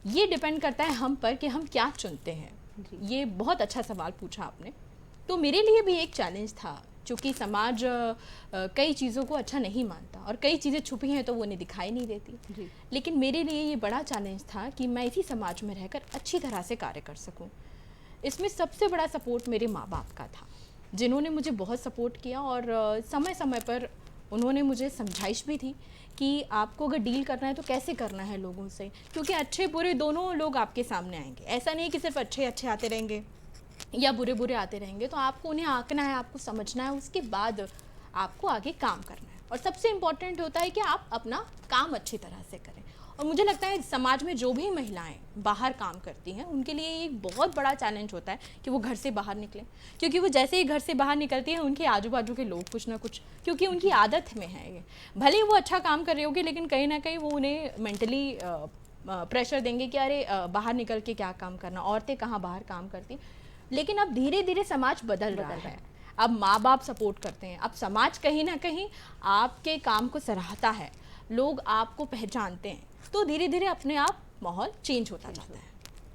ये डिपेंड करता है हम पर कि हम क्या चुनते हैं। ये बहुत अच्छा सवाल पूछा आपने। तो मेरे लिए भी एक चैलेंज था, क्योंकि समाज कई चीज़ों को अच्छा नहीं मानता और कई चीज़ें छुपी हैं तो वो उन्हें दिखाई नहीं देती। जी, लेकिन मेरे लिए ये बड़ा चैलेंज था कि मैं इसी समाज में रहकर अच्छी तरह से कार्य कर सकूं। इसमें सबसे बड़ा सपोर्ट मेरे माँ बाप का था, जिन्होंने मुझे बहुत सपोर्ट किया और समय समय पर उन्होंने मुझे समझाइश भी थी कि आपको अगर डील करना है तो कैसे करना है लोगों से, क्योंकि अच्छे बुरे दोनों लोग आपके सामने आएंगे। ऐसा नहीं कि सिर्फ अच्छे अच्छे आते रहेंगे या बुरे बुरे आते रहेंगे। तो आपको उन्हें आंकना है, आपको समझना है, उसके बाद आपको आगे काम करना है। और सबसे इम्पॉर्टेंट होता है कि आप अपना काम अच्छी तरह से करें। और मुझे लगता है समाज में जो भी महिलाएं बाहर काम करती हैं, उनके लिए एक बहुत बड़ा चैलेंज होता है कि वो घर से बाहर निकलें, क्योंकि वो जैसे ही घर से बाहर निकलती हैं उनके आजू बाजू के लोग कुछ ना कुछ, क्योंकि उनकी आदत में है ये, भले ही वो अच्छा काम कर रहे होंगे लेकिन कहीं ना कहीं वो उन्हें मेंटली प्रेशर देंगे कि अरे बाहर निकल के क्या काम करना, औरतें कहाँ बाहर काम करती। लेकिन अब धीरे धीरे समाज बदल रहा है। अब माँ बाप सपोर्ट करते हैं, अब समाज कहीं ना कहीं आपके काम को सराहता है, लोग आपको पहचानते हैं, तो धीरे धीरे अपने आप माहौल चेंज होता जाता है।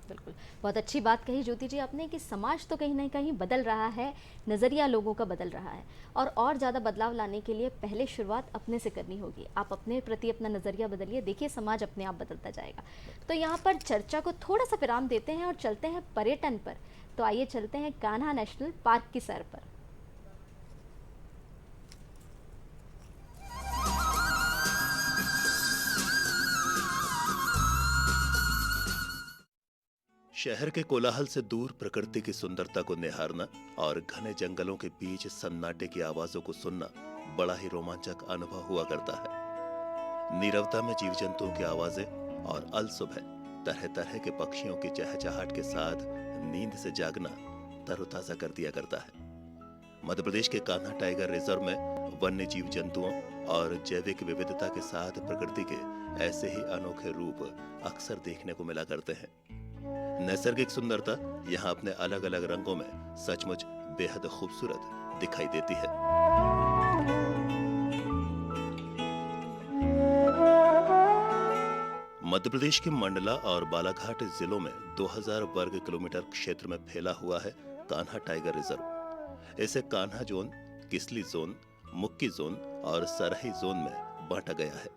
बिल्कुल, बहुत अच्छी बात कही ज्योति जी आपने कि समाज तो कहीं ना कहीं बदल रहा है, नज़रिया लोगों का बदल रहा है, और ज़्यादा बदलाव लाने के लिए पहले शुरुआत अपने से करनी होगी। आप अपने प्रति अपना नज़रिया बदलिए, देखिए समाज अपने आप बदलता जाएगा। तो यहाँ पर चर्चा को थोड़ा सा विराम देते हैं और चलते हैं पर्यटन पर। तो आइए चलते हैं कान्हा नेशनल पार्क की सैर पर। शहर के कोलाहल से दूर प्रकृति की सुंदरता को निहारना और घने जंगलों के बीच सन्नाटे की आवाजों को सुनना बड़ा ही रोमांचक अनुभव हुआ करता है। नीरवता में जीव जंतुओं की आवाजें और अलसुबह तरह तरह के पक्षियों की चहचहाट के साथ नींद से जागना तरोताजा कर दिया करता है। मध्य प्रदेश के कान्हा टाइगर रिजर्व में वन्य जीव जंतुओं और जैविक विविधता के साथ प्रकृति के ऐसे ही अनोखे रूप अक्सर देखने को मिला करते हैं। नैसर्गिक सुंदरता यहाँ अपने अलग अलग रंगों में सचमुच बेहद खूबसूरत दिखाई देती है। मध्य प्रदेश के मंडला और बालाघाट जिलों में 2000 वर्ग किलोमीटर क्षेत्र में फैला हुआ है कान्हा टाइगर रिजर्व। इसे कान्हा जोन, किसली जोन, मुक्की जोन और सरही जोन में बांटा गया है।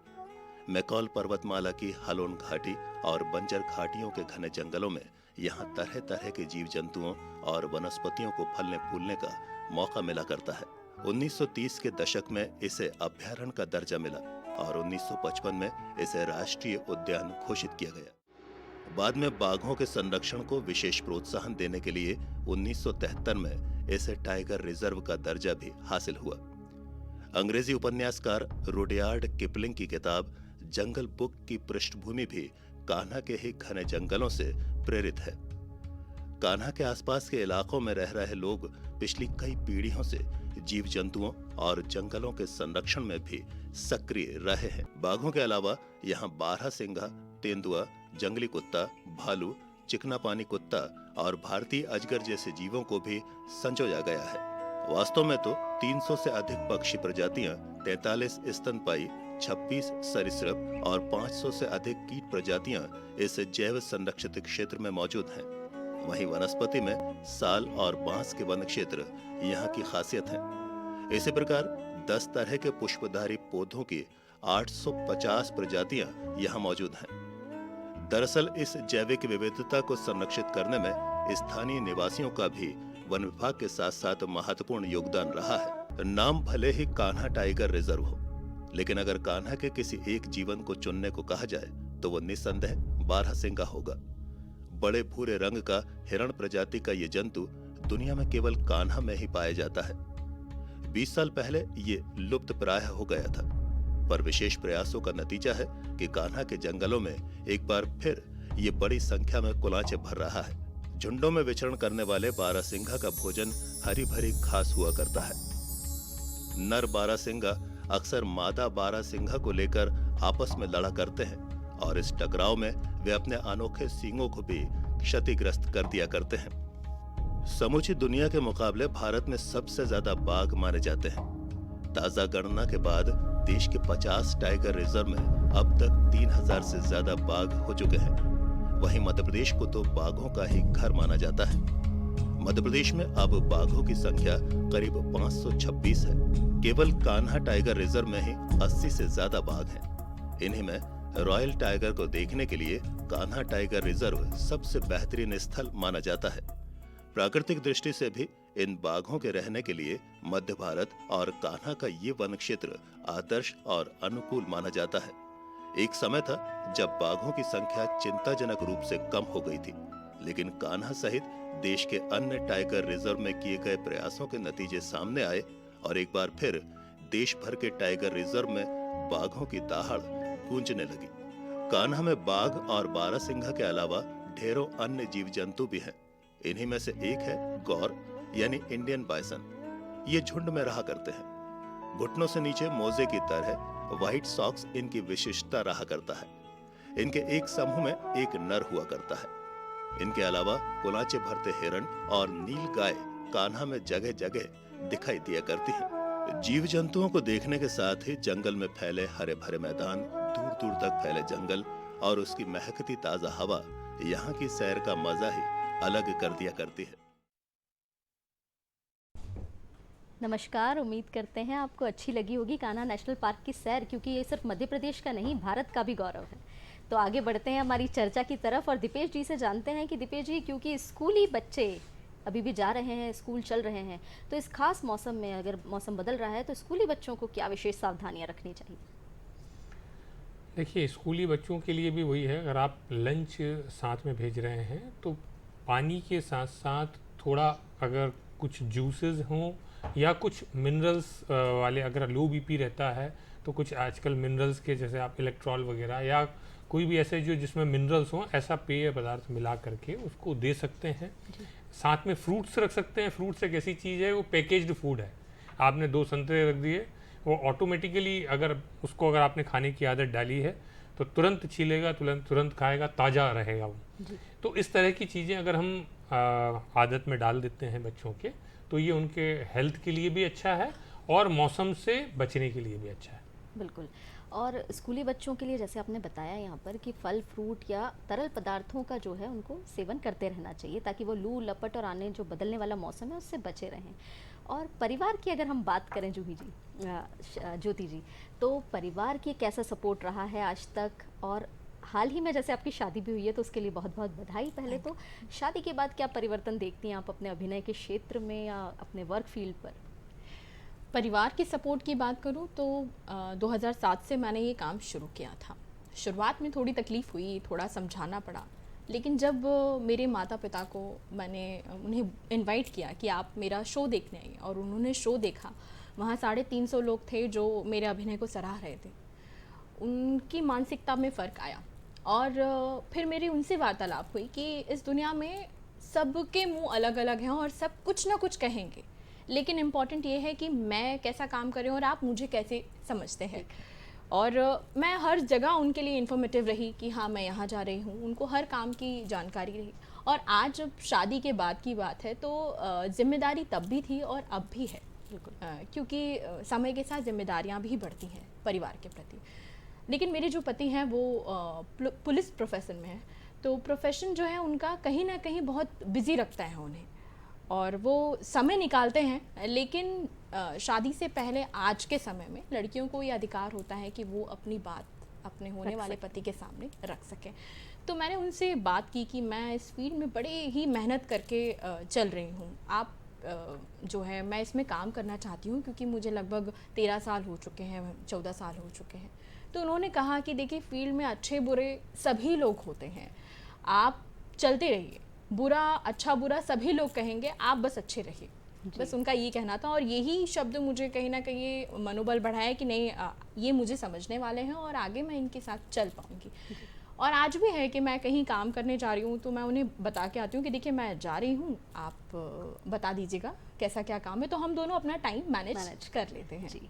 मैकॉल पर्वतमाला की हलोन घाटी और बंजर घाटियों के घने जंगलों में यहाँ तरह तरह के जीव जंतुओं और वनस्पतियों को फलने फूलने का मौका मिला करता है। 1930 के दशक में इसे अभयारण्य का दर्जा मिला और 1955 में इसे राष्ट्रीय उद्यान घोषित किया गया। बाद में बाघों के संरक्षण को विशेष प्रोत्साहन देने के लिए 1973 में इसे टाइगर रिजर्व का दर्जा भी हासिल हुआ। अंग्रेजी उपन्यासकार रुडयार्ड किपलिंग की किताब जंगल बुक की पृष्ठभूमि भी कान्हा के ही घने जंगलों से प्रेरित है। कान्हा के आसपास के इलाकों में रह रहे लोग पिछली कई पीढ़ियों से जीव जंतुओं और जंगलों के संरक्षण में भी सक्रिय रहे हैं। बाघों के अलावा यहाँ बारहसिंघा, तेंदुआ, जंगली कुत्ता, भालू, चिकना पानी कुत्ता और भारतीय अजगर जैसे जीवों को भी संजोया गया है। वास्तव में तो 300 से अधिक पक्षी प्रजातियां, 43 स्तनपायी, 26 सरीसृप और 500 से अधिक कीट प्रजातियां इस जैव संरक्षित क्षेत्र में मौजूद हैं। वहीं वनस्पति में साल और बांस के वन क्षेत्र यहाँ की खासियत है। इसी प्रकार 10 तरह के पुष्पधारी पौधों की 850 प्रजातियां यहाँ मौजूद हैं। दरअसल इस जैविक विविधता को संरक्षित करने में स्थानीय निवासियों का भी वन विभाग के साथ साथ महत्वपूर्ण योगदान रहा है। नाम भले ही कान्हा टाइगर रिजर्व हो, लेकिन अगर कान्हा के किसी एक जीवन को चुनने को कहा जाए तो वो निस्संदेह बारहसिंघा होगा। बड़े भूरे रंग का हिरण प्रजाति का ये जंतु दुनिया में केवल कान्हा में ही पाया जाता है। 20 साल पहले ये लुप्त प्राय हो गया था, पर विशेष प्रयासों का नतीजा है कि कान्हा के जंगलों में एक बार फिर ये बड़ी संख्या में कुलांचे भर रहा है। झुंडों में विचरण करने वाले बारहसिंघा का भोजन हरी भरी घास हुआ करता है। नर बारहसिंघा अक्सर मादा बारहसिंघा को लेकर आपस में लड़ा करते हैं और इस टकराव में वे अपने अनोखे सींगों को भी क्षतिग्रस्त कर दिया करते हैं। समूची दुनिया के मुकाबले भारत में सबसे ज्यादा बाघ माने जाते हैं। ताजा गणना के बाद देश के 50 टाइगर रिजर्व में अब तक 3000 से ज्यादा बाघ हो चुके हैं। वहीं मध्य प्रदेश को तो बाघों का ही घर माना जाता है। मध्य प्रदेश में अब बाघों की संख्या करीब 526 है। केवल कान्हा टाइगर रिजर्व में ही 80 से ज्यादा बाघ हैं। इन्हीं में रॉयल टाइगर को देखने के लिए कान्हा टाइगर रिजर्व सबसे बेहतरीन स्थल माना जाता है। प्राकृतिक दृष्टि से भी इन बाघों के रहने के लिए मध्य भारत और कान्हा का ये वन क्षेत्र आदर्श और अनुकूल माना जाता है। एक समय था जब बाघों की संख्या चिंताजनक रूप से कम हो गई थी, लेकिन कान्हा सहित देश के अन्य टाइगर रिजर्व में किए गए प्रयासों के नतीजे सामने आए और एक बार फिर देश भर के टाइगर रिजर्व में बाघों की दहाड़ गूंजने लगी। कान्हा में बाघ और बारहसिंघा के अलावा ढेरों अन्य जीव जंतु भी हैं। इन्हीं में से एक है गौर यानी इंडियन बाइसन। ये झुंड में रहा करते हैं। घुटनों से नीचे मोजे की तरह व्हाइट सॉक्स इनकी विशिष्टता रहा करता है। इनके एक समूह में एक नर हुआ करता है। इनके अलावा कुलांचे भरते हिरण और नील गाय कान्हा में जगह जगह दिखाई दिया करती हैं। जीव जंतुओं को देखने के साथ ही जंगल में फैले हरे भरे मैदान, दूर दूर तक फैले जंगल और उसकी महकती ताजा हवा यहाँ की सैर का मजा ही अलग कर दिया करती है। नमस्कार, उम्मीद करते हैं आपको अच्छी लगी होगी कान्हा नेशनल पार्क की सैर, क्योंकि ये सिर्फ मध्य प्रदेश का नहीं भारत का भी गौरव है। तो आगे बढ़ते हैं हमारी चर्चा की तरफ और दीपेश जी से जानते हैं कि दीपेश जी, क्योंकि स्कूली बच्चे अभी भी जा रहे हैं, स्कूल चल रहे हैं, तो इस खास मौसम में अगर मौसम बदल रहा है तो स्कूली बच्चों को क्या विशेष सावधानियां रखनी चाहिए? देखिए, स्कूली बच्चों के लिए भी वही है, अगर आप लंच साथ में भेज रहे हैं तो पानी के साथ साथ थोड़ा अगर कुछ जूसेस हों या कुछ मिनरल्स वाले, अगर लो बीपी रहता है तो कुछ आजकल मिनरल्स के जैसे आप इलेक्ट्रॉल वगैरह या कोई भी ऐसे जो जिसमें मिनरल्स हों ऐसा पेय पदार्थ मिला करके उसको दे सकते हैं। साथ में फ्रूट्स रख सकते हैं। फ्रूट्स एक ऐसी चीज़ है, वो पैकेज्ड फूड है। आपने 2 संतरे रख दिए, वो ऑटोमेटिकली अगर आपने खाने की आदत डाली है तो तुरंत छीलेगा, तुरंत खाएगा, ताज़ा रहेगा वो। तो इस तरह की चीज़ें अगर हम आदत में डाल देते हैं बच्चों के, तो ये उनके हेल्थ के लिए भी अच्छा है और मौसम से बचने के लिए भी अच्छा है। बिल्कुल। और स्कूली बच्चों के लिए जैसे आपने बताया यहाँ पर कि फल फ्रूट या तरल पदार्थों का जो है उनको सेवन करते रहना चाहिए ताकि वो लू लपट और आने जो बदलने वाला मौसम है उससे बचे रहें। और परिवार की अगर हम बात करें ज्योति जी, तो परिवार की कैसा सपोर्ट रहा है आज तक? और हाल ही में जैसे आपकी शादी भी हुई है तो उसके लिए बहुत बहुत बधाई। पहले तो शादी के बाद क्या परिवर्तन देखती हैं आप अपने अभिनय के क्षेत्र में या अपने वर्क फील्ड पर? परिवार की सपोर्ट की बात करूँ तो 2007 से मैंने ये काम शुरू किया था। शुरुआत में थोड़ी तकलीफ़ हुई, थोड़ा समझाना पड़ा, लेकिन जब मेरे माता पिता को मैंने उन्हें इनवाइट किया कि आप मेरा शो देखने आइए और उन्होंने शो देखा, वहाँ 350 लोग थे जो मेरे अभिनय को सराह रहे थे। उनकी मानसिकता में फ़र्क आया और फिर मेरी उनसे वार्तालाप हुई कि इस दुनिया में सबके मुंह अलग अलग हैं और सब कुछ ना कुछ कहेंगे, लेकिन इम्पॉर्टेंट ये है कि मैं कैसा काम कर रही हूँ और आप मुझे कैसे समझते हैं। और मैं हर जगह उनके लिए इन्फॉर्मेटिव रही कि हाँ मैं यहाँ जा रही हूँ, उनको हर काम की जानकारी रही। और आज जब शादी के बाद की बात है तो जिम्मेदारी तब भी थी और अब भी है, क्योंकि समय के साथ जिम्मेदारियाँ भी बढ़ती हैं परिवार के प्रति। लेकिन मेरे जो पति हैं वो पुलिस प्रोफेशन में हैं, तो प्रोफेशन जो है उनका कहीं ना कहीं बहुत बिज़ी रखता है उन्हें और वो समय निकालते हैं। लेकिन शादी से पहले आज के समय में लड़कियों को ये अधिकार होता है कि वो अपनी बात अपने होने वाले पति के सामने रख सकें। तो मैंने उनसे बात की कि मैं इस फील्ड में बड़े ही मेहनत करके चल रही हूँ, आप जो है मैं इसमें काम करना चाहती हूँ, क्योंकि मुझे लगभग 13 साल हो चुके हैं, 14 साल हो चुके हैं। तो उन्होंने कहा कि देखिए फील्ड में अच्छे बुरे सभी लोग होते हैं, आप चलते रहिए, बुरा अच्छा बुरा सभी लोग कहेंगे, आप बस अच्छे रहिए। बस उनका ये कहना था और यही शब्द मुझे कहीं ना कहीं मनोबल बढ़ाया कि नहीं ये मुझे समझने वाले हैं और आगे मैं इनके साथ चल पाऊँगी। और आज भी है कि मैं कहीं काम करने जा रही हूँ तो मैं उन्हें बता के आती हूँ कि देखिए मैं जा रही हूँ, आप बता दीजिएगा कैसा क्या काम है, तो हम दोनों अपना टाइम मैनेज कर लेते हैं। जी,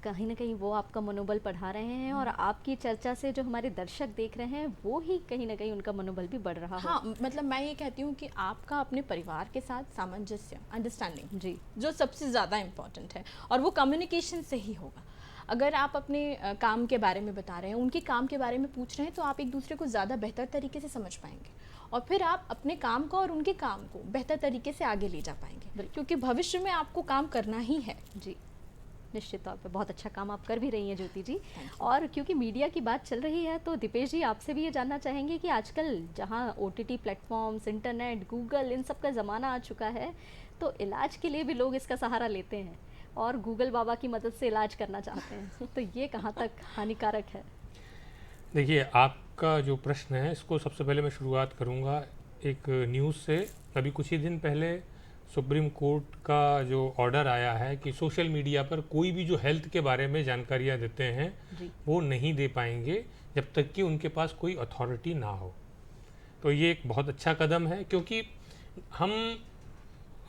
कहीं ना कहीं वो आपका मनोबल बढ़ा रहे हैं और आपकी चर्चा से जो हमारे दर्शक देख रहे हैं वो ही कहीं ना कहीं उनका मनोबल भी बढ़ रहा है। हाँ, मतलब मैं ये कहती हूँ कि आपका अपने परिवार के साथ सामंजस्य, अंडरस्टैंडिंग जी, जो सबसे ज़्यादा इम्पॉर्टेंट है, और वो कम्युनिकेशन से ही होगा। अगर आप अपने काम के बारे में बता रहे हैं, उनके काम के बारे में पूछ रहे हैं, तो आप एक दूसरे को ज़्यादा बेहतर तरीके से समझ पाएंगे और फिर आप अपने काम को और उनके काम को बेहतर तरीके से आगे ले जा पाएंगे, क्योंकि भविष्य में आपको काम करना ही है। जी, निश्चित तौर पे बहुत अच्छा काम आप कर भी रही हैं ज्योति जी। और क्योंकि मीडिया की बात चल रही है तो दीपेश जी आपसे भी ये जानना चाहेंगे कि आजकल जहाँ OTT प्लेटफॉर्म्स, इंटरनेट, गूगल, इन सब का ज़माना आ चुका है, तो इलाज के लिए भी लोग इसका सहारा लेते हैं और गूगल बाबा की मदद से इलाज करना चाहते हैं, तो ये कहाँ तक हानिकारक है? देखिए, आपका जो प्रश्न है इसको सबसे पहले मैं शुरुआत करूँगा एक न्यूज़ से। अभी कुछ ही दिन पहले सुप्रीम कोर्ट का जो ऑर्डर आया है कि सोशल मीडिया पर कोई भी जो हेल्थ के बारे में जानकारियाँ देते हैं वो नहीं दे पाएंगे जब तक कि उनके पास कोई अथॉरिटी ना हो। तो ये एक बहुत अच्छा कदम है, क्योंकि हम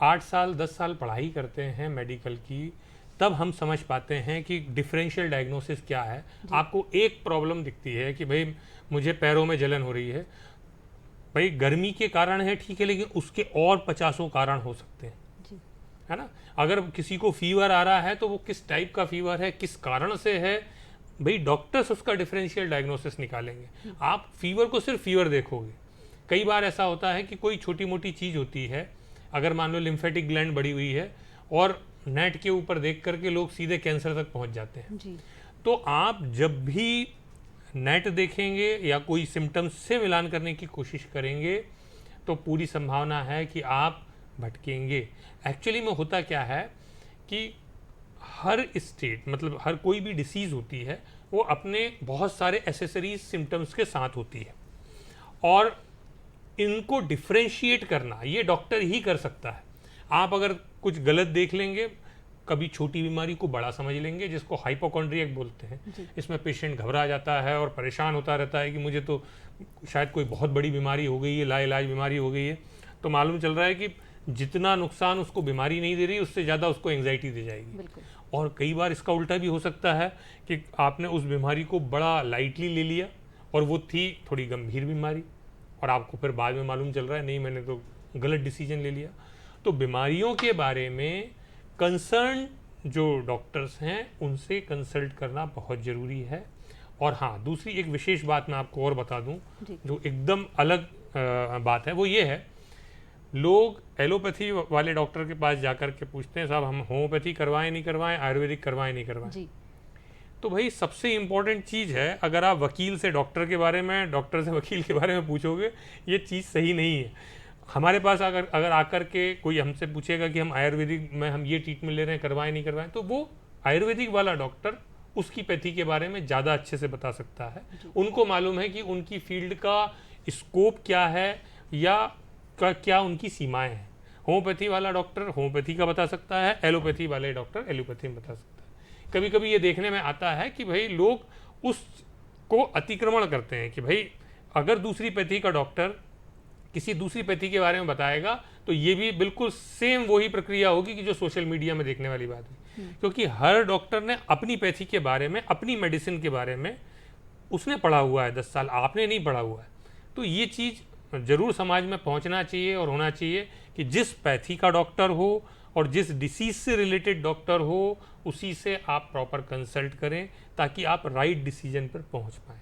8 साल 10 साल पढ़ाई करते हैं मेडिकल की, तब हम समझ पाते हैं कि डिफरेंशियल डायग्नोसिस क्या है। आपको एक प्रॉब्लम दिखती है कि भाई मुझे पैरों में जलन हो रही है, भाई गर्मी के कारण है ठीक है, लेकिन उसके और 50 कारण हो सकते हैं, है ना। अगर किसी को फीवर आ रहा है तो वो किस टाइप का फीवर है, किस कारण से है, भाई डॉक्टर्स उसका डिफरेंशियल डायग्नोसिस निकालेंगे। आप फीवर को सिर्फ फीवर देखोगे। कई बार ऐसा होता है कि कोई छोटी मोटी चीज़ होती है, अगर मान लो लिम्फेटिक ग्लैंड बढ़ी हुई है और नेट के ऊपर देख करके लोग सीधे कैंसर तक पहुंच जाते हैं। जी। तो आप जब भी नेट देखेंगे या कोई सिम्टम्स से मिलान करने की कोशिश करेंगे तो पूरी संभावना है कि आप भटकेंगे। एक्चुअली में होता क्या है कि हर स्टेट, मतलब हर कोई भी डिसीज़ होती है वो अपने बहुत सारे एसेसरीज सिम्टम्स के साथ होती है और इनको डिफ्रेंशिएट करना ये डॉक्टर ही कर सकता है। आप अगर कुछ गलत देख लेंगे, कभी छोटी बीमारी को बड़ा समझ लेंगे, जिसको हाइपोकॉन्ड्रियक बोलते हैं। इसमें पेशेंट घबरा जाता है और परेशान होता रहता है कि मुझे तो शायद कोई बहुत बड़ी बीमारी हो गई है, लाइलाज बीमारी हो गई है। तो मालूम चल रहा है कि जितना नुकसान उसको बीमारी नहीं दे रही, उससे ज़्यादा उसको एंग्जाइटी दे जाएगी। और कई बार इसका उल्टा भी हो सकता है कि आपने उस बीमारी को बड़ा लाइटली ले लिया और वो थी थोड़ी गंभीर बीमारी, और आपको फिर बाद में मालूम चल रहा है नहीं, मैंने तो गलत डिसीजन ले लिया। तो बीमारियों के बारे में कंसर्न जो डॉक्टर्स हैं उनसे कंसल्ट करना बहुत ज़रूरी है। और हाँ, दूसरी एक विशेष बात मैं आपको और बता दूं जो एकदम अलग बात है, वो ये है, लोग एलोपैथी वाले डॉक्टर के पास जाकर के पूछते हैं साहब हम होम्योपैथी करवाएं नहीं करवाएं, आयुर्वेदिक करवाएं नहीं करवाएं। तो भाई सबसे इम्पोर्टेंट चीज़ है, अगर आप वकील से डॉक्टर के बारे में, डॉक्टर से वकील के बारे में पूछोगे, ये चीज़ सही नहीं है। हमारे पास अगर आकर के कोई हमसे पूछेगा कि हम आयुर्वेदिक में हम ये ट्रीटमेंट ले रहे हैं, करवाएं नहीं करवाएं, तो वो आयुर्वेदिक वाला डॉक्टर उसकी पैथी के बारे में ज़्यादा अच्छे से बता सकता है। उनको मालूम है कि उनकी फील्ड का स्कोप क्या है या क्या उनकी सीमाएं हैं। होम्योपैथी वाला डॉक्टर होम्योपैथी का बता सकता है, एलोपैथी वाले डॉक्टर एलोपैथी में बता सकता है। कभी कभी ये देखने में आता है कि भाई लोग उसको अतिक्रमण करते हैं कि भाई अगर दूसरी पैथी का डॉक्टर किसी दूसरी पैथी के बारे में बताएगा तो ये भी बिल्कुल सेम वही प्रक्रिया होगी कि जो सोशल मीडिया में देखने वाली बात है। क्योंकि हर डॉक्टर ने अपनी पैथी के बारे में, अपनी मेडिसिन के बारे में उसने पढ़ा हुआ है 10 साल, आपने नहीं पढ़ा हुआ है। तो ये चीज़ ज़रूर समाज में पहुंचना चाहिए और होना चाहिए कि जिस पैथी का डॉक्टर हो और जिस डिसीज़ से रिलेटेड डॉक्टर हो उसी से आप प्रॉपर कंसल्ट करें ताकि आप राइट डिसीजन पर पहुंच पाएँ।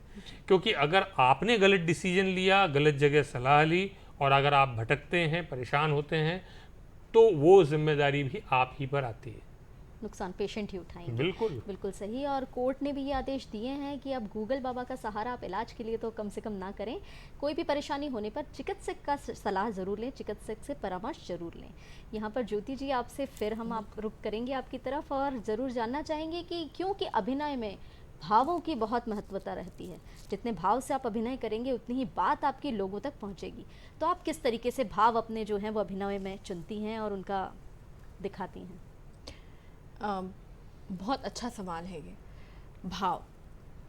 क्योंकि अगर आपने गलत डिसीजन लिया, गलत जगह सलाह ली और अगर आप भटकते हैं, परेशान होते हैं, तो वो जिम्मेदारी भी आप ही पर आती है। नुकसान पेशेंट ही उठाएंगे। बिल्कुल सही। और कोर्ट ने भी ये आदेश दिए हैं कि अब गूगल बाबा का सहारा आप इलाज के लिए तो कम से कम ना करें। कोई भी परेशानी होने पर चिकित्सक का सलाह ज़रूर लें, चिकित्सक से परामर्श ज़रूर लें। यहाँ पर ज्योति जी आपसे फिर हम रुक करेंगे आपकी तरफ और ज़रूर जानना चाहेंगे कि क्योंकि अभिनय में भावों की बहुत महत्वता रहती है। जितने भाव से आप अभिनय करेंगे उतनी ही बात आपके लोगों तक पहुँचेगी। तो आप किस तरीके से भाव अपने जो हैं वो अभिनय में चुनती हैं और उनका दिखाती हैं? बहुत अच्छा सवाल है ये। भाव,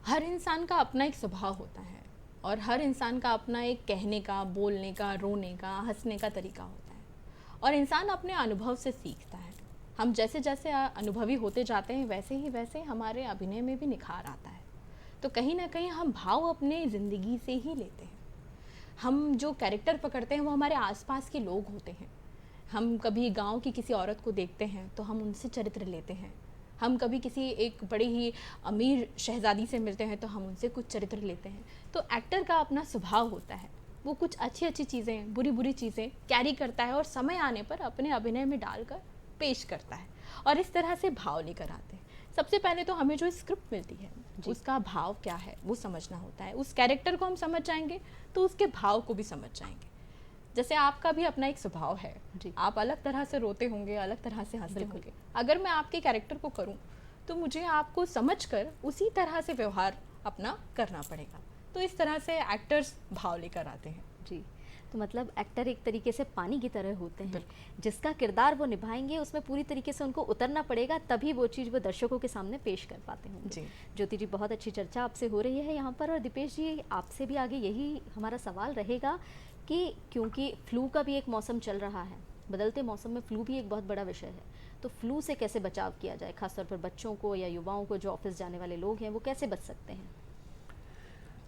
हर इंसान का अपना एक स्वभाव होता है और हर इंसान का अपना एक कहने का, बोलने का, रोने का, हंसने का तरीका होता है और इंसान अपने अनुभव से सीखता है। हम जैसे जैसे अनुभवी होते जाते हैं वैसे ही वैसे हमारे अभिनय में भी निखार आता है। तो कहीं ना कहीं हम भाव अपने ज़िंदगी से ही लेते हैं। हम जो कैरेक्टर पकड़ते हैं वो हमारे आसपास के लोग होते हैं। हम कभी गांव की किसी औरत को देखते हैं तो हम उनसे चरित्र लेते हैं। हम कभी किसी एक बड़ी ही अमीर शहजादी से मिलते हैं तो हम उनसे कुछ चरित्र लेते हैं। तो एक्टर का अपना स्वभाव होता है, वो कुछ अच्छी अच्छी चीज़ें, बुरी बुरी चीज़ें कैरी करता है और समय आने पर अपने अभिनय में डालकर पेश करता है और इस तरह से भाव लेकर आते हैं। सबसे पहले तो हमें जो स्क्रिप्ट मिलती है उसका भाव क्या है वो समझना होता है। उस कैरेक्टर को हम समझ जाएंगे तो उसके भाव को भी समझ जाएंगे। जैसे आपका भी अपना एक स्वभाव है, आप अलग तरह से रोते होंगे, अलग तरह से हंसते होंगे। अगर मैं आपके कैरेक्टर को करूं तो मुझे आपको समझकर उसी तरह से व्यवहार अपना करना पड़ेगा। तो इस तरह से एक्टर्स भाव लेकर आते हैं। जी, तो मतलब एक्टर एक तरीके से पानी की तरह होते हैं, जिसका किरदार वो निभाएंगे उसमें पूरी तरीके से उनको उतरना पड़ेगा, तभी वो चीज़ वो दर्शकों के सामने पेश कर पाते हैं। जी ज्योति जी, बहुत अच्छी चर्चा आपसे हो रही है यहाँ पर। और दीपेश जी, आपसे भी आगे यही हमारा सवाल रहेगा कि क्योंकि फ्लू का भी एक मौसम चल रहा है, बदलते मौसम में फ्लू भी एक बहुत बड़ा विषय है, तो फ्लू से कैसे बचाव किया जाए, खासतौर पर बच्चों को या युवाओं को, जो ऑफिस जाने वाले लोग हैं, वो कैसे बच सकते हैं?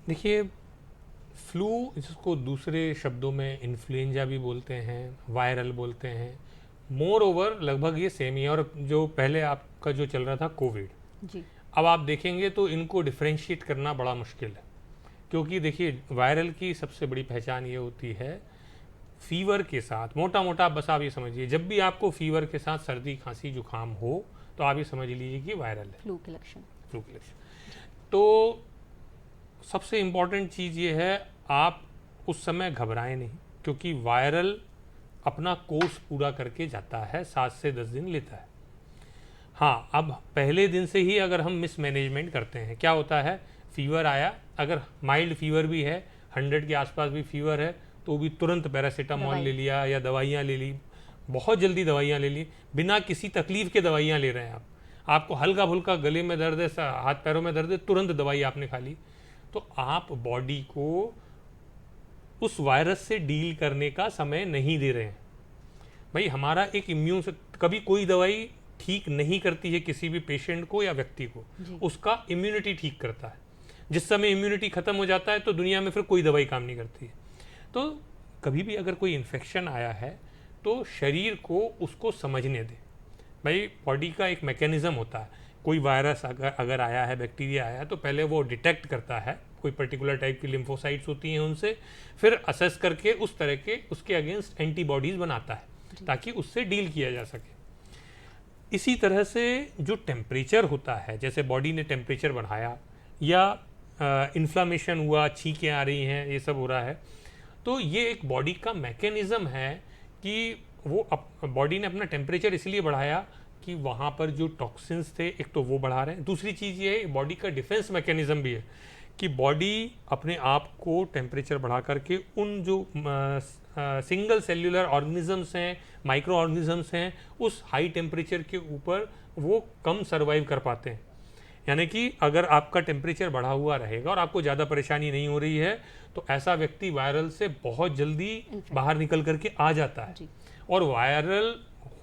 देखिए, फ्लू, जिसको दूसरे शब्दों में इन्फ्लुएंजा भी बोलते हैं, वायरल बोलते हैं, मोर ओवर लगभग ये सेम ही है। और जो पहले आपका जो चल रहा था कोविड, जी, अब आप देखेंगे तो इनको डिफ्रेंशिएट करना बड़ा मुश्किल है। क्योंकि देखिए, वायरल की सबसे बड़ी पहचान ये होती है फीवर के साथ, मोटा मोटा बस आप ये समझिए, जब भी आपको फीवर के साथ सर्दी, खांसी, जुकाम हो तो आप ये समझ लीजिए कि वायरल है, फ्लू के लक्षण। तो सबसे इम्पॉर्टेंट चीज़ ये है, आप उस समय घबराएं नहीं, क्योंकि वायरल अपना कोर्स पूरा करके जाता है, 7 से 10 दिन लेता है। हाँ, अब पहले दिन से ही अगर हम मिसमैनेजमेंट करते हैं, क्या होता है, फीवर आया, अगर माइल्ड फीवर भी है, 100 के आसपास भी फीवर है, तो भी तुरंत पैरासीटामोल ले लिया या दवाइयाँ ले ली, बहुत जल्दी दवाइयाँ ले ली, बिना किसी तकलीफ के दवाइयाँ ले रहे हैं आप, आपको हल्का फुल्का गले में दर्द है, हाथ पैरों में दर्द है, तुरंत दवाई आपने खा ली, तो आप बॉडी को उस वायरस से डील करने का समय नहीं दे रहे हैं। भाई हमारा एक इम्यून से, कभी कोई दवाई ठीक नहीं करती है किसी भी पेशेंट को या व्यक्ति को, उसका इम्यूनिटी ठीक करता है। जिस समय इम्यूनिटी खत्म हो जाता है तो दुनिया में फिर कोई दवाई काम नहीं करती है। तो कभी भी अगर कोई इन्फेक्शन आया है तो शरीर को उसको समझने दे। भाई बॉडी का एक मैकेनिज्म होता है, कोई वायरस अगर आया है, बैक्टीरिया आया है, तो पहले वो डिटेक्ट करता है, कोई पर्टिकुलर टाइप की लिम्फोसाइट्स होती हैं उनसे, फिर असेस करके उस तरह के उसके अगेंस्ट एंटीबॉडीज़ बनाता है ताकि उससे डील किया जा सके। इसी तरह से जो टेम्परेचर होता है, जैसे बॉडी ने टेम्परेचर बढ़ाया या इन्फ्लामेशन हुआ, छींकें आ रही हैं, ये सब हो रहा है, तो ये एक बॉडी का मैकेनिज़्म है कि वो बॉडी ने अपना टेम्परेचर इसलिए बढ़ाया कि वहाँ पर जो टॉक्सिन्स थे एक तो वो बढ़ा रहे हैं, दूसरी चीज़ ये है बॉडी का डिफेंस मैकेनिज़्म भी है कि बॉडी अपने आप को टेम्परेचर बढ़ा करके उन जो सिंगल सेल्यूलर ऑर्गेनिजम्स हैं, माइक्रो ऑर्गेनिजम्स हैं, उस हाई टेम्परेचर के ऊपर वो कम सर्वाइव कर पाते हैं। यानी कि अगर आपका टेम्परेचर बढ़ा हुआ रहेगा और आपको ज़्यादा परेशानी नहीं हो रही है तो ऐसा व्यक्ति वायरल से बहुत जल्दी बाहर निकल करके आ जाता है। और वायरल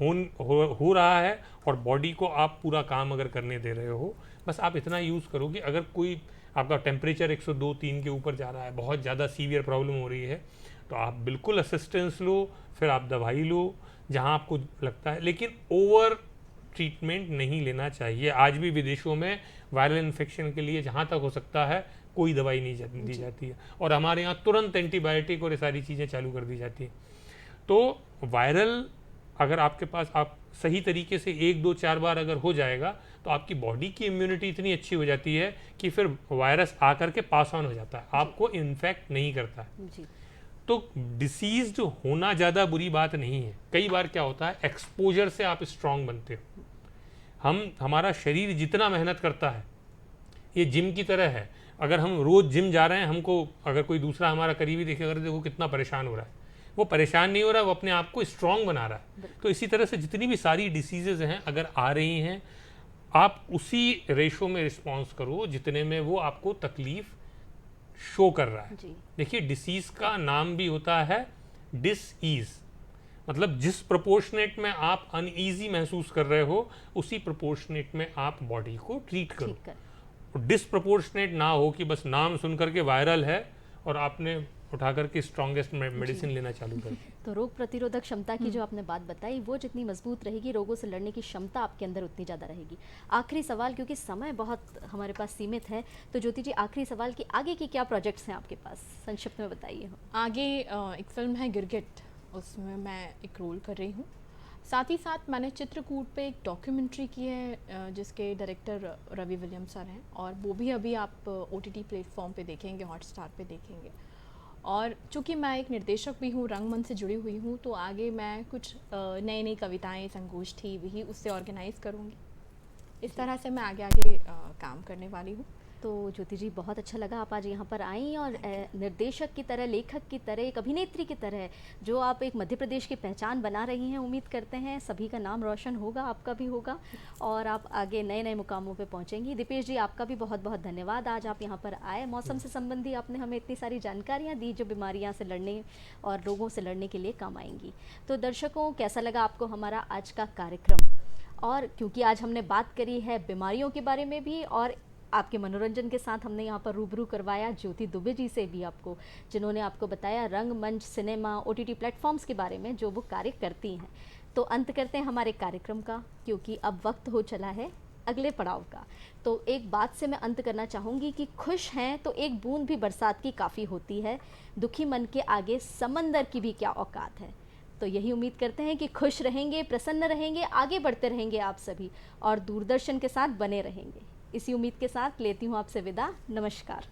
हो रहा है और बॉडी को आप पूरा काम अगर करने दे रहे हो, बस आप इतना यूज़ करो कि अगर कोई आपका टेम्परेचर 102-3 के ऊपर जा रहा है, बहुत ज़्यादा सीवियर प्रॉब्लम हो रही है, तो आप बिल्कुल असिस्टेंस लो, फिर आप दवाई लो जहाँ आपको लगता है, लेकिन ओवर ट्रीटमेंट नहीं लेना चाहिए। आज भी विदेशों में वायरल इन्फेक्शन के लिए जहाँ तक हो सकता है कोई दवाई नहीं दी जाती है, और हमारे यहाँ तुरंत एंटीबायोटिक और ये सारी चीज़ें चालू कर दी जाती हैं। तो वायरल अगर आपके पास आप सही तरीके से 1-2-4 बार अगर हो जाएगा तो आपकी बॉडी की इम्यूनिटी इतनी अच्छी हो जाती है कि फिर वायरस आकर के पास ऑन हो जाता है, आपको इन्फेक्ट नहीं करता है जी। तो डिसीज होना ज़्यादा बुरी बात नहीं है। कई बार क्या होता है, एक्सपोजर से आप स्ट्रांग बनते हो। हमारा शरीर जितना मेहनत करता है, ये जिम की तरह है। अगर हम रोज़ जिम जा रहे हैं, हमको अगर कोई दूसरा हमारा करीबी देखे, अगर देखो कितना परेशान हो रहा है, वो परेशान नहीं हो रहा है, वो अपने आप को स्ट्रांग बना रहा है। तो इसी तरह से जितनी भी सारी डिसीजेज हैं अगर आ रही हैं, आप उसी रेशो में रिस्पॉन्स करो जितने में वो आपको तकलीफ शो कर रहा है। देखिए डिसीज का नाम भी होता है डिसईज, मतलब जिस प्रोपोर्शनेट में आप अनईजी महसूस कर रहे हो उसी प्रोपोर्शनेट में आप बॉडी को ट्रीट करो। डिसप्रोपोर्शनेट ना हो कि बस नाम सुन करके वायरल है और आपने उठा करके स्ट्रॉन्गेस्ट मेडिसिन लेना चालू कर। तो रोग प्रतिरोधक क्षमता की जो आपने बात बताई, वो जितनी मजबूत रहेगी, रोगों से लड़ने की क्षमता आपके अंदर उतनी ज़्यादा रहेगी। आखिरी सवाल, क्योंकि समय बहुत हमारे पास सीमित है, तो ज्योति जी आखिरी सवाल कि आगे की क्या प्रोजेक्ट्स हैं आपके पास, संक्षिप्त में बताइए। आगे एक फिल्म है गिरगिट, उसमें मैं एक रोल कर रही हूँ। साथ ही साथ मैंने चित्रकूट पे एक डॉक्यूमेंट्री की है जिसके डायरेक्टर रवि विलियम सर हैं, और वो भी अभी आप OTT प्लेटफॉर्म पे देखेंगे, हॉटस्टार पे देखेंगे। और चूँकि मैं एक निर्देशक भी हूँ, रंगमंच से जुड़ी हुई हूँ, तो आगे मैं कुछ नई नई कविताएं, संगोष्ठी भी उससे ऑर्गेनाइज़ करूँगी। इस तरह से मैं आगे काम करने वाली हूँ। तो ज्योति जी बहुत अच्छा लगा आप आज यहाँ पर आई, और निर्देशक की तरह, लेखक की तरह, एक अभिनेत्री की तरह जो आप एक मध्य प्रदेश की पहचान बना रही हैं। उम्मीद करते हैं सभी का नाम रोशन होगा, आपका भी होगा, और आप आगे नए नए मुकामों पे पहुँचेंगी। दीपेश जी आपका भी बहुत बहुत धन्यवाद, आज आप यहाँ पर आए। मौसम से संबंधी आपने हमें इतनी सारी जानकारियाँ दी जो बीमारियाँ से लड़ने और रोगों से लड़ने के लिए काम आएंगी। तो दर्शकों, कैसा लगा आपको हमारा आज का कार्यक्रम? और क्योंकि आज हमने बात करी है बीमारियों के बारे में भी, और आपके मनोरंजन के साथ हमने यहाँ पर रूबरू करवाया ज्योति दुबे जी से भी आपको, जिन्होंने आपको बताया रंगमंच, सिनेमा, OTT प्लेटफॉर्म्स के बारे में जो वो कार्य करती हैं। तो अंत करते हैं हमारे कार्यक्रम का, क्योंकि अब वक्त हो चला है अगले पड़ाव का। तो एक बात से मैं अंत करना चाहूँगी कि खुश हैं तो एक बूंद भी बरसात की काफ़ी होती है, दुखी मन के आगे समंदर की भी क्या औकात है। तो यही उम्मीद करते हैं कि खुश रहेंगे, प्रसन्न रहेंगे, आगे बढ़ते रहेंगे आप सभी, और दूरदर्शन के साथ बने रहेंगे। इसी उम्मीद के साथ लेती हूँ आपसे विदा। नमस्कार।